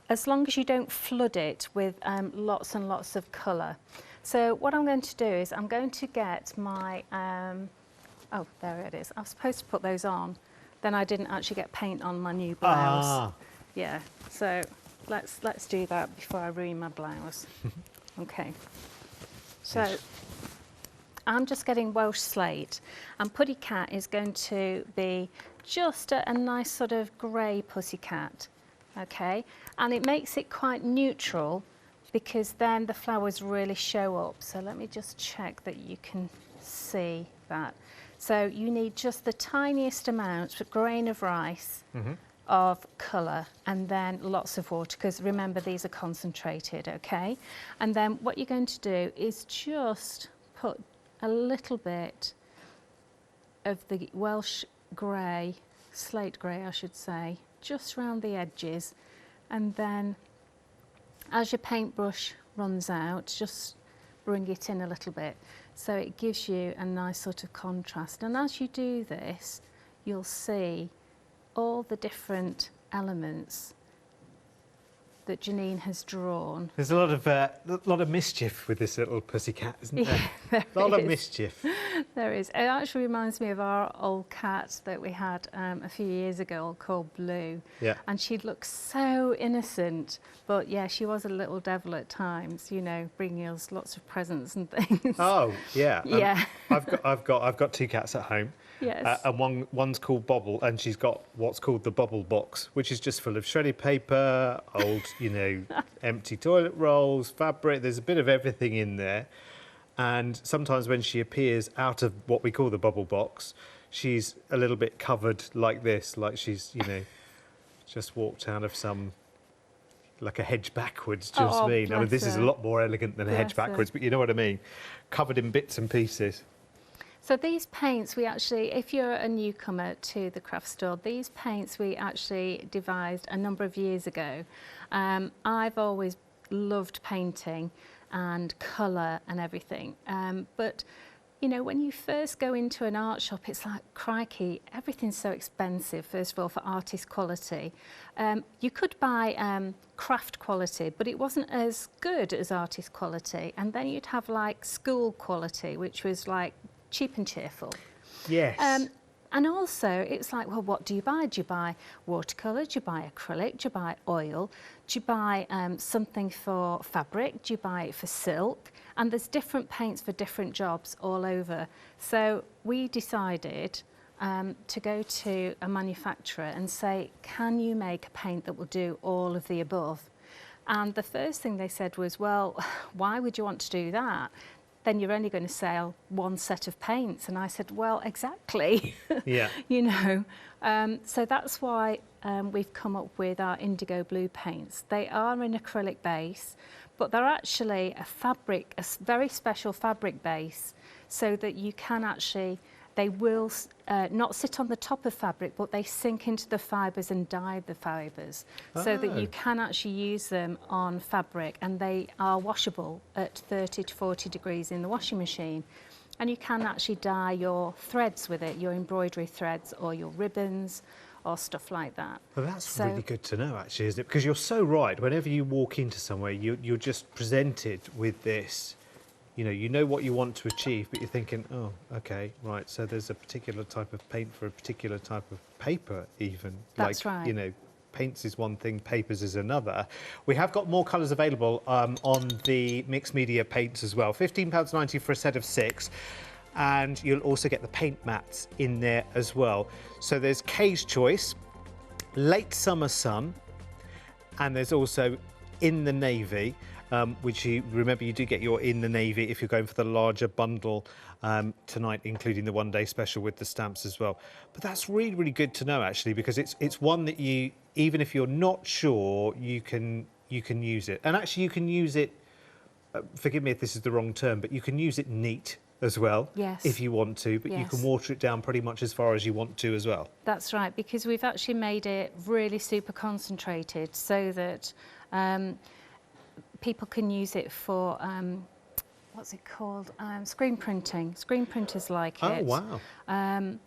Speaker 2: as long as you don't flood it with lots and lots of colour. So what I'm going to do is I'm going to get my, oh, there it is. I was supposed to put those on, then I didn't actually get paint on my new blouse.
Speaker 1: Ah.
Speaker 2: Yeah, so let's do that before I ruin my blouse. Okay, so I'm just getting Welsh slate, and Puddy Cat is going to be just a nice sort of grey pussycat, okay? And it makes it quite neutral because then the flowers really show up. So let me just check that you can see that. So you need just the tiniest amount, a grain of rice of colour, and then lots of water, because remember these are concentrated, okay? And then what you're going to do is just put a little bit of the Welsh grey, slate grey I should say, just around the edges, and then as your paintbrush runs out, just bring it in a little bit so it gives you a nice sort of contrast. And as you do this, you'll see all the different elements that Janine has drawn.
Speaker 1: There's a lot of mischief with this little pussycat, isn't there?
Speaker 2: Yeah,
Speaker 1: A lot of
Speaker 2: is.
Speaker 1: mischief.
Speaker 2: There is. It actually reminds me of our old cat that we had a few years ago called Blue.
Speaker 1: Yeah.
Speaker 2: And she looked so innocent, but yeah, she was a little devil at times, you know, bringing us lots of presents and things.
Speaker 1: Oh, yeah.
Speaker 2: Yeah.
Speaker 1: I've got two cats at home.
Speaker 2: Yes.
Speaker 1: And one's called Bobble, and she's got what's called the bubble box, which is just full of shredded paper, old, you know, empty toilet rolls, fabric. There's a bit of everything in there. And sometimes when she appears out of what we call the bubble box, she's a little bit covered like this, like she's, you know, just walked out of some, like a hedge backwards, do you know what I mean? I mean, this is a lot more elegant than a hedge backwards, but you know what I mean? Covered in bits and pieces.
Speaker 2: So these paints we actually, if you're a newcomer to the craft store, these paints we actually devised a number of years ago. I've always loved painting and colour and everything, but you know, when you first go into an art shop, it's like, crikey, everything's so expensive, first of all, for artist quality. You could buy craft quality, but it wasn't as good as artist quality. And then you'd have like school quality, which was like cheap and cheerful.
Speaker 1: Yes.
Speaker 2: And also, it's like, well, what do you buy? Do you buy watercolour? Do you buy acrylic? Do you buy oil? Do you buy something for fabric? Do you buy it for silk? And there's different paints for different jobs all over. So we decided to go to a manufacturer and say, can you make a paint that will do all of the above? And the first thing they said was, well, why would you want to do that? Then you're only going to sell one set of paints. And I said, well, exactly.
Speaker 1: Yeah.
Speaker 2: You know, so that's why we've come up with our indigo blue paints. They are an acrylic base, but they're actually a fabric, a very special fabric base, so that you can actually, they will not sit on the top of fabric, but they sink into the fibres and dye the fibres, so that you can actually use them on fabric, and they are washable at 30 to 40 degrees in the washing machine. And you can actually dye your threads with it, your embroidery threads or your ribbons or stuff like that.
Speaker 1: Well, that's really good to know, actually, isn't it? Because you're so right. Whenever you walk into somewhere, you're just presented with this. You know what you want to achieve, but you're thinking, oh, okay, right, so there's a particular type of paint for a particular type of paper, even.
Speaker 2: That's
Speaker 1: like,
Speaker 2: right.
Speaker 1: You know, paints is one thing, papers is another. We have got more colours available on the mixed media paints as well. £15.90 for a set of 6. And you'll also get the paint mats in there as well. So there's Kay's Choice, Late Summer Sun, and there's also In the Navy. which you remember you do get your in the navy if you're going for the larger bundle tonight, including the one-day special with the stamps as well. But that's really, really good to know, actually, because it's one that you, even if you're not sure, you can use it. And actually, you can use it. Forgive me if this is the wrong term, but you can use it neat as well,
Speaker 2: yes,
Speaker 1: if you want to, but
Speaker 2: yes,
Speaker 1: you can water it down pretty much as far as you want to as well.
Speaker 2: That's right, because we've actually made it really super concentrated so that people can use it for, what's it called, screen printing. Screen printers like it.
Speaker 1: Oh, wow.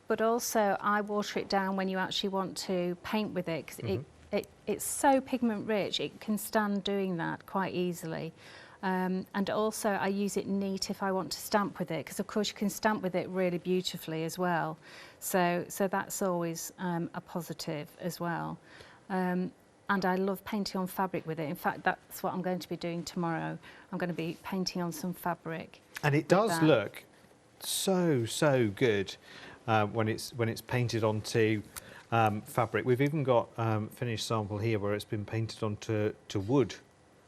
Speaker 2: But also I water it down when you actually want to paint with it, because it's so pigment rich, it can stand doing that quite easily. And also I use it neat if I want to stamp with it, because of course you can stamp with it really beautifully as well. So that's always a positive as well. And I love painting on fabric with it. In fact, that's what I'm going to be doing tomorrow. I'm going to be painting on some fabric.
Speaker 1: And it does look so good when it's painted onto fabric. We've even got finished sample here where it's been painted onto wood.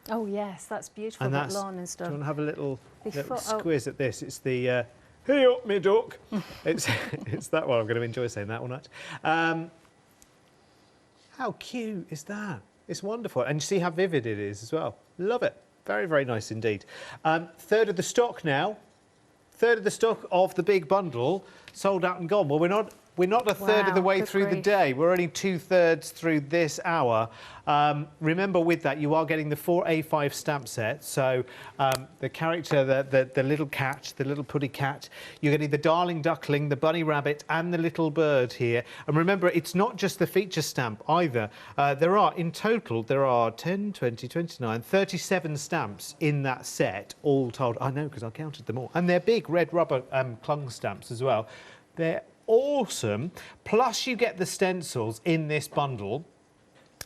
Speaker 2: Oh yes, that's beautiful,
Speaker 1: And
Speaker 2: that lawn and stuff.
Speaker 1: Do you want to have a little squiz at this? It's the hey up me duck. it's that one. I'm going to enjoy saying that all night. How cute is that? It's wonderful, and you see how vivid it is as well. Love it. Very, very nice indeed. Third of the stock now. Third of the stock of the big bundle sold out and gone. Well, we're not a third of the way through the day. We're only 2/3 through this hour. Remember, with that, you are getting the 4 A5 stamp set. So the character, the little cat, the little puddy cat, you're getting the darling duckling, the bunny rabbit, and the little bird here. And remember, it's not just the feature stamp either. In total, there are 10, 20, 29, 37 stamps in that set, all told. I know, because I counted them all. And they're big red rubber clung stamps as well. They're awesome. Plus you get the stencils in this bundle.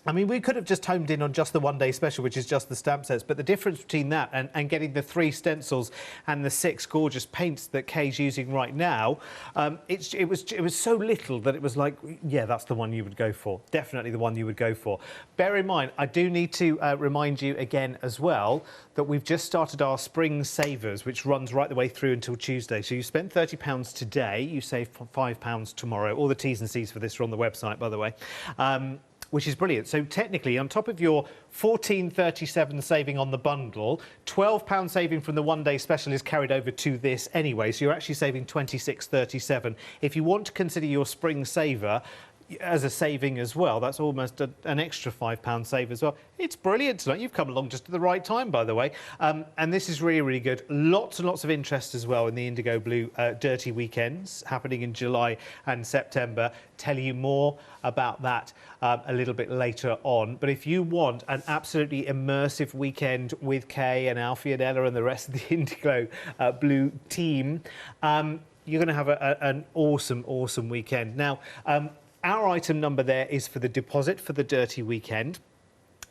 Speaker 1: I mean, we could have just homed in on just the one-day special, which is just the stamp sets, but the difference between that and getting the 3 stencils and the 6 gorgeous paints that Kay's using right now, it was so little that it was like, yeah, that's the one you would go for. Definitely the one you would go for. Bear in mind, I do need to remind you again as well that we've just started our Spring Savers, which runs right the way through until Tuesday. So you spent £30 today, you save £5 tomorrow. All the T's and C's for this are on the website, by the way. Which is brilliant. So technically, on top of your £14.37 saving on the bundle, £12 saving from the one-day special is carried over to this anyway. So you're actually saving £26.37. If you want to consider your spring saver as a saving as well, that's almost an extra £5 save as well. It's brilliant tonight. You've come along just at the right time, by the way. And this is really, really good. Lots and lots of interest as well in the Indigo Blue Dirty Weekends happening in July and September. Tell you more about that a little bit later on. But if you want an absolutely immersive weekend with Kay and Alfie and Ella and the rest of the Indigo Blue team, you're going to have an awesome, awesome weekend. Now, our item number there is for the deposit for the Dirty Weekend.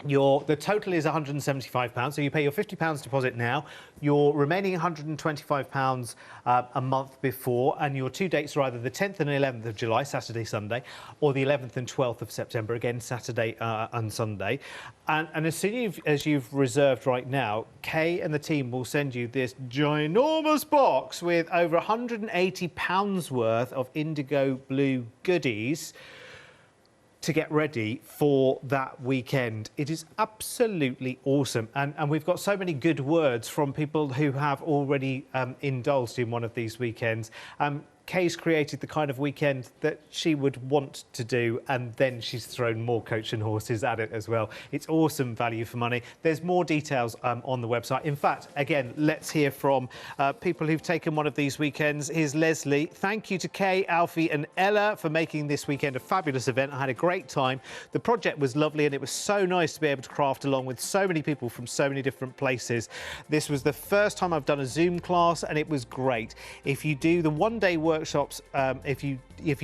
Speaker 1: The total is £175, so you pay your £50 deposit now, your remaining £125 a month before, and your 2 dates are either the 10th and 11th of July, Saturday, Sunday, or the 11th and 12th of September, again, Saturday and Sunday. And as soon as you've reserved right now, Kay and the team will send you this ginormous box with over £180 worth of Indigo Blue goodies to get ready for that weekend. It is absolutely awesome. And we've got so many good words from people who have already indulged in one of these weekends. Kay's created the kind of weekend that she would want to do, and then she's thrown more coach and horses at it as well. It's awesome value for money. There's more details on the website. In fact, again, let's hear from people who've taken one of these weekends. Here's Leslie. Thank you to Kay, Alfie and Ella for making this weekend a fabulous event. I had a great time. The project was lovely, and it was so nice to be able to craft along with so many people from so many different places. This was the first time I've done a Zoom class, and it was great. If you do the one-day workshops, if you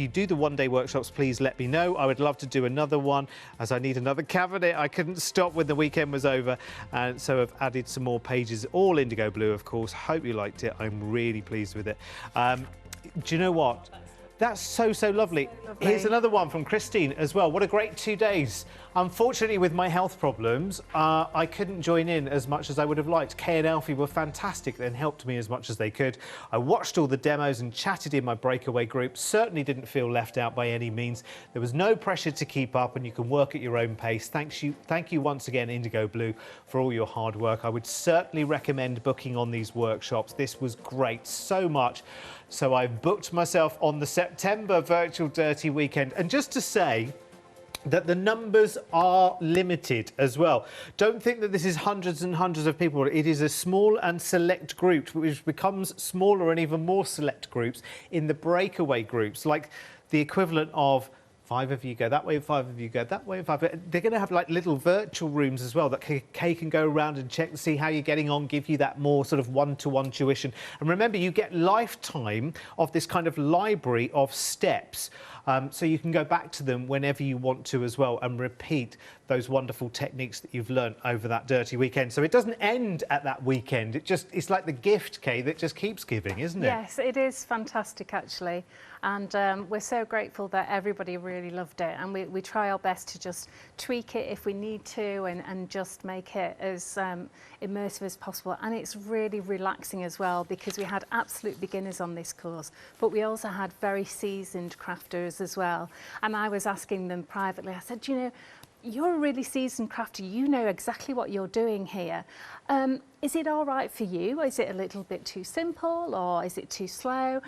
Speaker 1: do the one-day workshops, please let me know. I would love to do another one, as I need another cabinet. I couldn't stop when the weekend was over, and so I've added some more pages, all Indigo Blue, of course. Hope you liked it. I'm really pleased with it. Do you know what? That's so, so lovely.
Speaker 2: lovely.
Speaker 1: Here's another one from Christine as well. What a great 2 days. Unfortunately, with my health problems, I couldn't join in as much as I would have liked. Kay and Alfie were fantastic and helped me as much as they could. I watched all the demos and chatted in my breakaway group. Certainly didn't feel left out by any means. There was no pressure to keep up and you can work at your own pace. Thank you once again, Indigo Blue, for all your hard work. I would certainly recommend booking on these workshops. This was great, so much. So I booked myself on the September virtual Dirty Weekend. And just to say that the numbers are limited as well. Don't think that this is hundreds and hundreds of people. It is a small and select group, which becomes smaller and even more select groups in the breakaway groups, like the equivalent of 5 of you go that way, 5 of you go that way, 5. They're going to have like little virtual rooms as well that Kay can go around and check to see how you're getting on, give you that more sort of one-to-one tuition. And remember, you get lifetime of this kind of library of steps. So you can go back to them whenever you want to as well and repeat those wonderful techniques that you've learnt over that dirty weekend. So it doesn't end at that weekend. It's like the gift, Kay, that just keeps giving, isn't it?
Speaker 2: Yes, it is fantastic, actually. And we're so grateful that everybody really loved it. And we try our best to just tweak it if we need to and just make it as immersive as possible. And it's really relaxing as well, because we had absolute beginners on this course, but we also had very seasoned crafters as well. And I was asking them privately, I said, you know, you're a really seasoned crafter, you know exactly what you're doing here. Is it all right for you? Is it a little bit too simple, or is it too slow?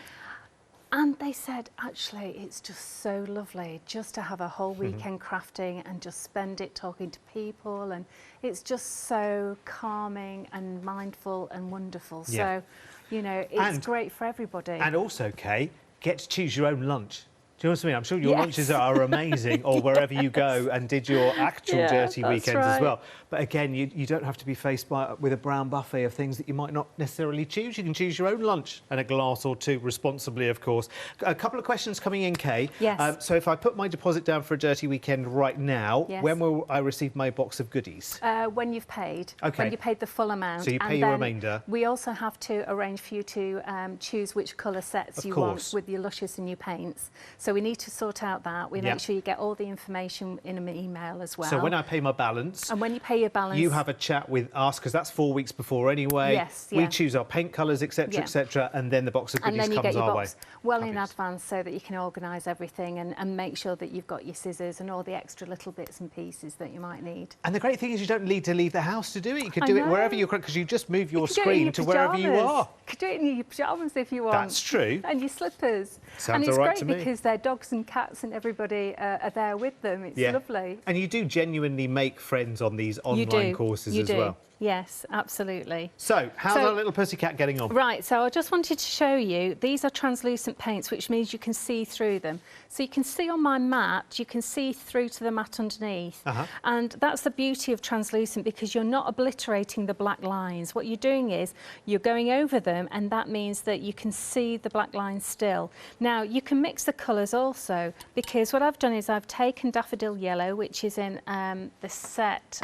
Speaker 2: And they said, actually, it's just so lovely just to have a whole weekend crafting and just spend it talking to people. And it's just so calming and mindful and wonderful. Yeah. So, you know, it's great for everybody.
Speaker 1: And also, Kay, get to choose your own lunch. Do you know what I mean? I'm sure your lunches are amazing, or wherever you go and did your actual dirty weekends as well. But again, you don't have to be faced with a brown buffet of things that you might not necessarily choose. You can choose your own lunch and a glass or two, responsibly, of course. A couple of questions coming in, Kay.
Speaker 2: Yes.
Speaker 1: So if I put my deposit down for a dirty weekend right now, when will I receive my box of goodies?
Speaker 2: When you've paid.
Speaker 1: Okay.
Speaker 2: When you paid the full amount.
Speaker 1: So you pay your remainder.
Speaker 2: We also have to arrange for you to choose which colour sets you want with your lushes and your paints. So we need to sort out that. We make sure you get all the information in an email as well.
Speaker 1: So when I pay my balance...
Speaker 2: And when you pay your balance...
Speaker 1: You have a chat with us, because that's 4 weeks before anyway.
Speaker 2: Yes,
Speaker 1: We choose our paint colours, etc., etc., and then the box of goodies comes our way.
Speaker 2: And then you get your box well in advance so that you can organise everything and make sure that you've got your scissors and all the extra little bits and pieces that you might need.
Speaker 1: And the great thing is you don't need to leave the house to do it. You could do it wherever you're... Because you just move your screen to wherever you are.
Speaker 2: You could do it in your pyjamas if you want.
Speaker 1: That's true.
Speaker 2: And your slippers.
Speaker 1: Sounds all right to me.
Speaker 2: And it's great because their dogs and cats and everybody are there with them. It's lovely.
Speaker 1: And you do genuinely make friends on these online courses as well.
Speaker 2: Yes, absolutely.
Speaker 1: So, how's our little pussycat getting on?
Speaker 2: Right, so I just wanted to show you, these are translucent paints, which means you can see through them. So you can see on my mat, you can see through to the mat underneath. And that's the beauty of translucent, because you're not obliterating the black lines. What you're doing is you're going over them, and that means that you can see the black lines still. Now, you can mix the colours also, because what I've done is I've taken daffodil yellow, which is in the set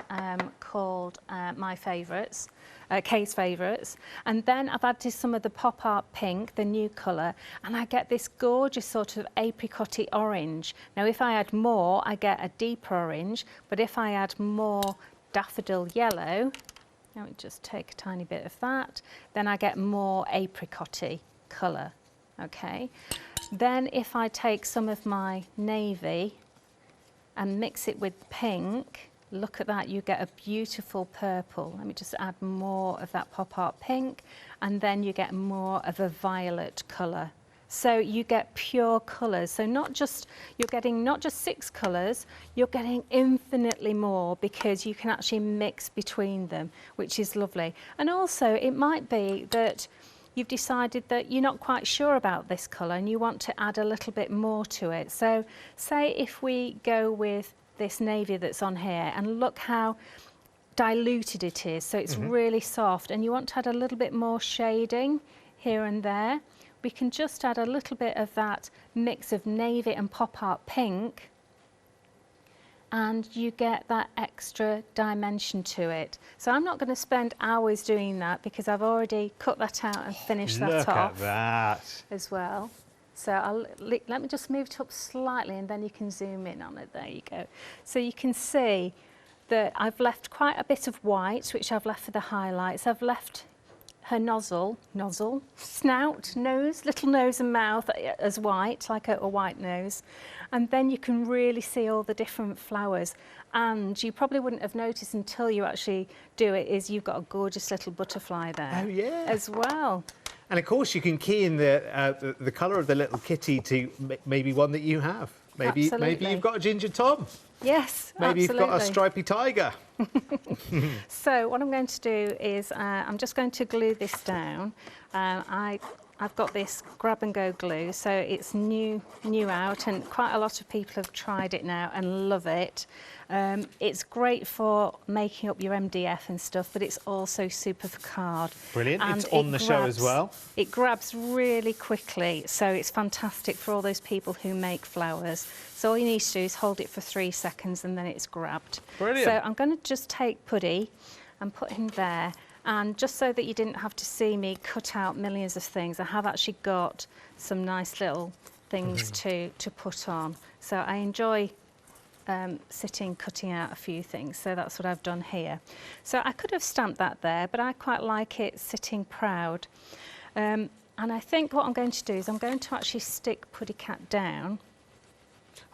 Speaker 2: called My Favourites, Kay's Favourites, and then I've added some of the pop art pink, the new colour, and I get this gorgeous sort of apricot-y orange. Now if I add more, I get a deeper orange, but if I add more daffodil yellow, let me just take a tiny bit of that, then I get more apricot-y colour. Okay, then if I take some of my navy and mix it with pink, look at that, you get a beautiful purple. Let me just add more of that pop art pink, and then you get more of a violet colour. So you get pure colours. So you're getting not just 6 colours, you're getting infinitely more, because you can actually mix between them, which is lovely. And also it might be that you've decided that you're not quite sure about this colour and you want to add a little bit more to it. So say if we go with this navy that's on here, and look how diluted it is, so it's really soft, and you want to add a little bit more shading here and there, we can just add a little bit of that mix of navy and pop art pink, and you get that extra dimension to it. So I'm not going to spend hours doing that, because I've already cut that out and finished that off
Speaker 1: at that
Speaker 2: as well. So let me just move it up slightly and then you can zoom in on it. There you go. So you can see that I've left quite a bit of white, which I've left for the highlights. I've left her nozzle, snout, nose, little nose and mouth as white, like a white nose. And then you can really see all the different flowers. And you probably wouldn't have noticed until you actually do it, is you've got a gorgeous little butterfly there.
Speaker 1: Oh, yeah.
Speaker 2: As well.
Speaker 1: And of course you can key in the colour of the little kitty to maybe one that you have. Maybe you've got a ginger Tom.
Speaker 2: Yes,
Speaker 1: maybe
Speaker 2: absolutely.
Speaker 1: you've got a stripy tiger.
Speaker 2: So what I'm going to do is I'm just going to glue this down. I've got this grab and go glue, so it's new out, and quite a lot of people have tried it now and love it. It's great for making up your MDF and stuff, but it's also super for card.
Speaker 1: Brilliant.
Speaker 2: And
Speaker 1: it's on the show as well.
Speaker 2: It grabs really quickly, so it's fantastic for all those people who make flowers. So all you need to do is hold it for 3 seconds and then it's grabbed.
Speaker 1: Brilliant.
Speaker 2: So I'm going to just take Puddy and put him there. And just so that you didn't have to see me cut out millions of things, I have actually got some nice little things to put on. So I enjoy sitting, cutting out a few things. So that's what I've done here. So I could have stamped that there, but I quite like it sitting proud. And I think what I'm going to do is I'm going to actually stick Puddy Cat down.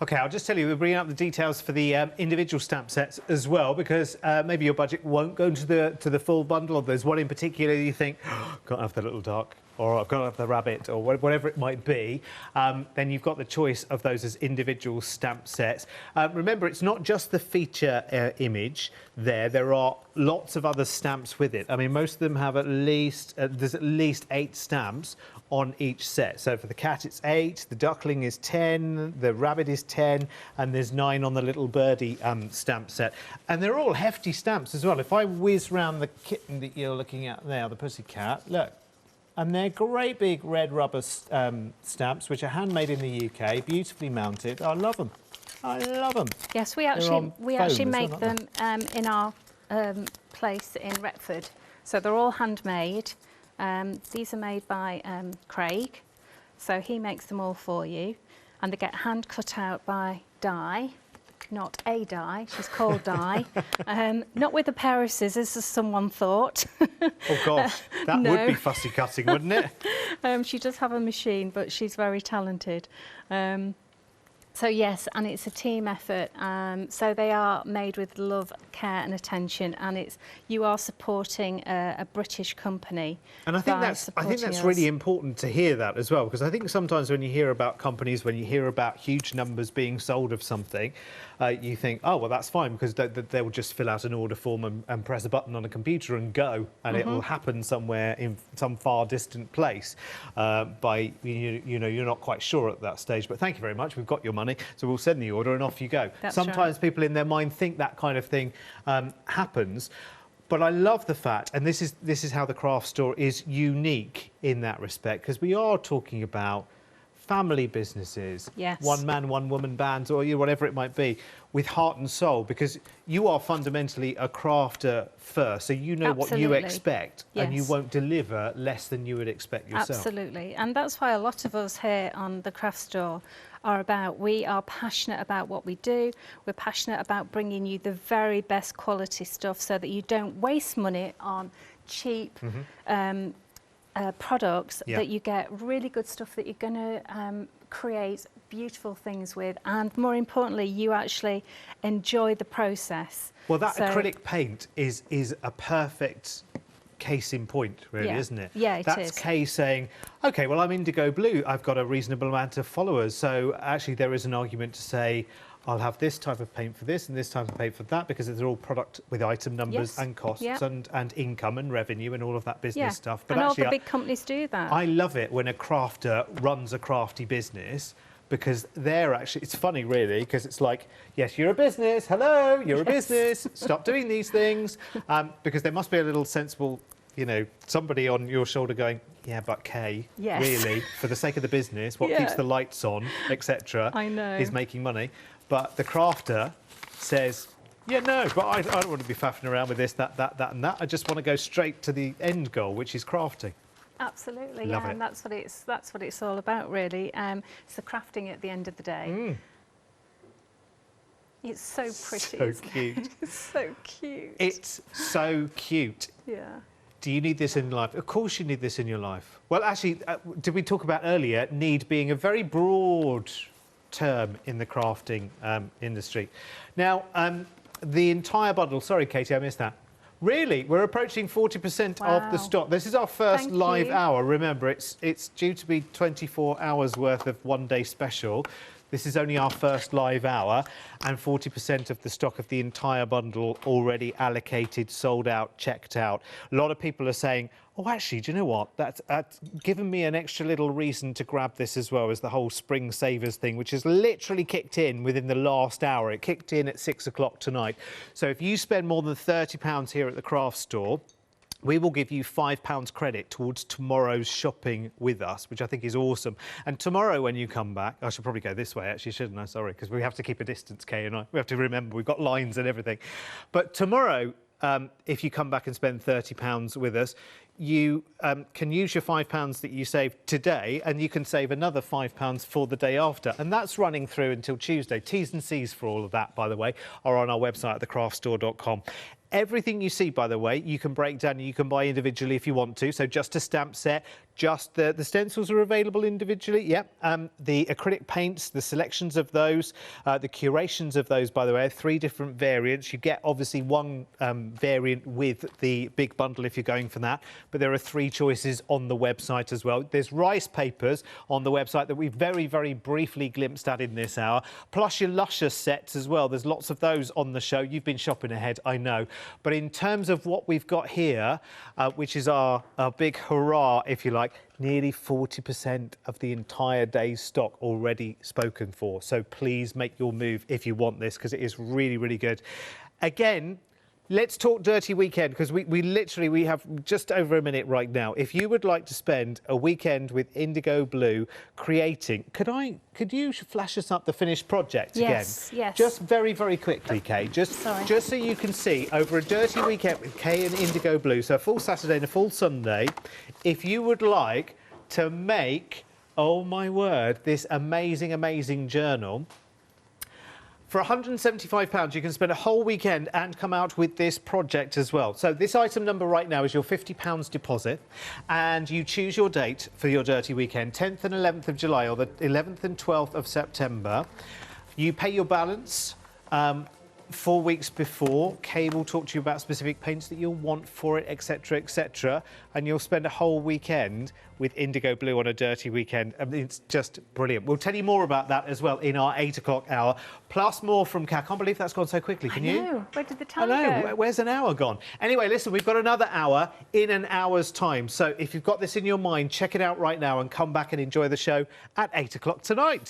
Speaker 1: OK, I'll just tell you, we're bringing up the details for the individual stamp sets as well, because maybe your budget won't go to the full bundle, or there's one in particular you think, oh, can't have the little duck, or I've got to have the rabbit, or whatever it might be. Then you've got the choice of those as individual stamp sets. Remember, it's not just the feature image there. There are lots of other stamps with it. I mean, most of them have at least, there's at least 8 stamps on each set. So for the cat it's 8, the duckling is 10, the rabbit is 10, and there's 9 on the little birdie stamp set. And they're all hefty stamps as well. If I whiz round the kitten that you're looking at there, the pussycat, look. And they're great big red rubber stamps, which are handmade in the UK, beautifully mounted. I love them. I love them.
Speaker 2: Yes, we actually make them in our place in Retford. So they're all handmade. These are made by Craig, so he makes them all for you, and they get hand cut out by Di, not a Di, she's called Di, not with a pair of scissors as someone thought.
Speaker 1: Oh gosh, that
Speaker 2: No.
Speaker 1: would be fussy cutting, wouldn't it?
Speaker 2: She does have a machine, but she's very talented. So yes, and it's a team effort. So they are made with love, care and attention, and you are supporting a British company.
Speaker 1: And I think that's really important to hear that as well, because I think sometimes when you hear about companies, when you hear about huge numbers being sold of something, you think, oh well, that's fine, because they will just fill out an order form and press a button on a computer and go, and it will happen somewhere in some far distant place. You're not quite sure at that stage, but thank you very much. We've got your money. So we'll send the order and off you go. Sometimes people in their mind think that kind of thing happens. But I love the fact, and this is how the craft store is unique in that respect, because we are talking about family businesses,
Speaker 2: yes.
Speaker 1: one man, one woman bands, or whatever it might be, with heart and soul, because you are fundamentally a crafter first, so you know what you expect,
Speaker 2: yes.
Speaker 1: and you won't deliver less than you would expect yourself.
Speaker 2: Absolutely, and that's why a lot of us here on the craft store we are passionate about what we do. We're passionate about bringing you the very best quality stuff so that you don't waste money on cheap products, that you get really good stuff that you're going to create beautiful things with, and more importantly, you actually enjoy the process.
Speaker 1: Well, that acrylic paint is a perfect case in point, really, isn't it?
Speaker 2: Yeah, it is.
Speaker 1: That's Kay saying, OK, well, I'm Indigo Blue. I've got a reasonable amount of followers. So actually there is an argument to say, I'll have this type of paint for this and this type of paint for that, because they're all product with item numbers and costs and income and revenue and all of that business stuff.
Speaker 2: But and actually, all the big companies do that.
Speaker 1: I love it when a crafter runs a crafty business, because they're actually, it's funny really, because it's like, yes, you're a business, hello, you're a business, stop doing these things, because there must be a little sensible, somebody on your shoulder going, yeah, but Kay, really, for the sake of the business, what keeps the lights on, etc., is making money. But the crafter says, yeah, no, but I don't want to be faffing around with this, that, and that. I just want to go straight to the end goal, which is crafting.
Speaker 2: Absolutely,
Speaker 1: Love
Speaker 2: yeah,
Speaker 1: it.
Speaker 2: and that's what it's all about, really. It's the crafting at the end of the day. It's so pretty.
Speaker 1: So
Speaker 2: isn't it?
Speaker 1: cute.
Speaker 2: It's so cute.
Speaker 1: It's so cute.
Speaker 2: Yeah.
Speaker 1: Do you need this in life? Of course you need this in your life. Well, actually, did we talk about earlier need being a very broad term in the crafting industry? Now, the entire bundle, sorry, Katie, I missed that. Really, we're approaching 40% of the
Speaker 2: Wow.
Speaker 1: stock. This is our first
Speaker 2: Thank
Speaker 1: live
Speaker 2: you.
Speaker 1: hour. Remember, it's due to be 24 hours worth of one-day special. This is only our first live hour, and 40% of the stock of the entire bundle already allocated, sold out, checked out. A lot of people are saying, oh, actually, do you know what? That's given me an extra little reason to grab this as well, as the whole Spring Savers thing, which has literally kicked in within the last hour. It kicked in at 6 o'clock tonight. So if you spend more than £30 here at the craft store, we will give you £5 credit towards tomorrow's shopping with us, which I think is awesome. And tomorrow when you come back, I should probably go this way actually, shouldn't I? Sorry, because we have to keep a distance, Kay and I. We have to remember we've got lines and everything. But tomorrow, if you come back and spend £30 with us, you can use your £5 that you saved today, and you can save another £5 for the day after. And that's running through until Tuesday. T's and C's for all of that, by the way, are on our website at thecraftstore.com. Everything you see, by the way, you can break down and you can buy individually if you want to. So just a stamp set, just the stencils are available individually. Yep. The acrylic paints, the selections of those, the curations of those, by the way, 3 different variants. You get obviously one variant with the big bundle if you're going for that. But there are 3 choices on the website as well. There's rice papers on the website that we very, very briefly glimpsed at in this hour, plus your Luscious sets as well. There's lots of those on the show. You've been shopping ahead, I know. But in terms of what we've got here, which is our big hurrah, if you like, nearly 40% of the entire day's stock already spoken for. So please make your move if you want this, because it is really, really good. Again, let's talk Dirty Weekend, because we have just over a minute right now. If you would like to spend a weekend with Indigo Blue creating, could you flash us up the finished project again?
Speaker 2: Yes.
Speaker 1: Just very, very quickly, Kay. Just so you can see, over a Dirty Weekend with Kay and Indigo Blue, so a full Saturday and a full Sunday, if you would like to make, oh my word, this amazing, amazing journal, for £175, you can spend a whole weekend and come out with this project as well. So this item number right now is your £50 deposit, and you choose your date for your Dirty Weekend, 10th and 11th of July or the 11th and 12th of September. You pay your balance 4 weeks before. Kay will talk to you about specific paints that you'll want for it, etc., etc. And you'll spend a whole weekend with Indigo Blue on a Dirty Weekend. I mean, it's just brilliant. We'll tell you more about that as well in our 8 o'clock hour, plus more from Kay. I can't believe that's gone so quickly, can you?
Speaker 2: I know. Where did the time
Speaker 1: I know.
Speaker 2: go?
Speaker 1: Where's an hour gone? Anyway, listen, we've got another hour in an hour's time. So if you've got this in your mind, check it out right now and come back and enjoy the show at 8 o'clock tonight.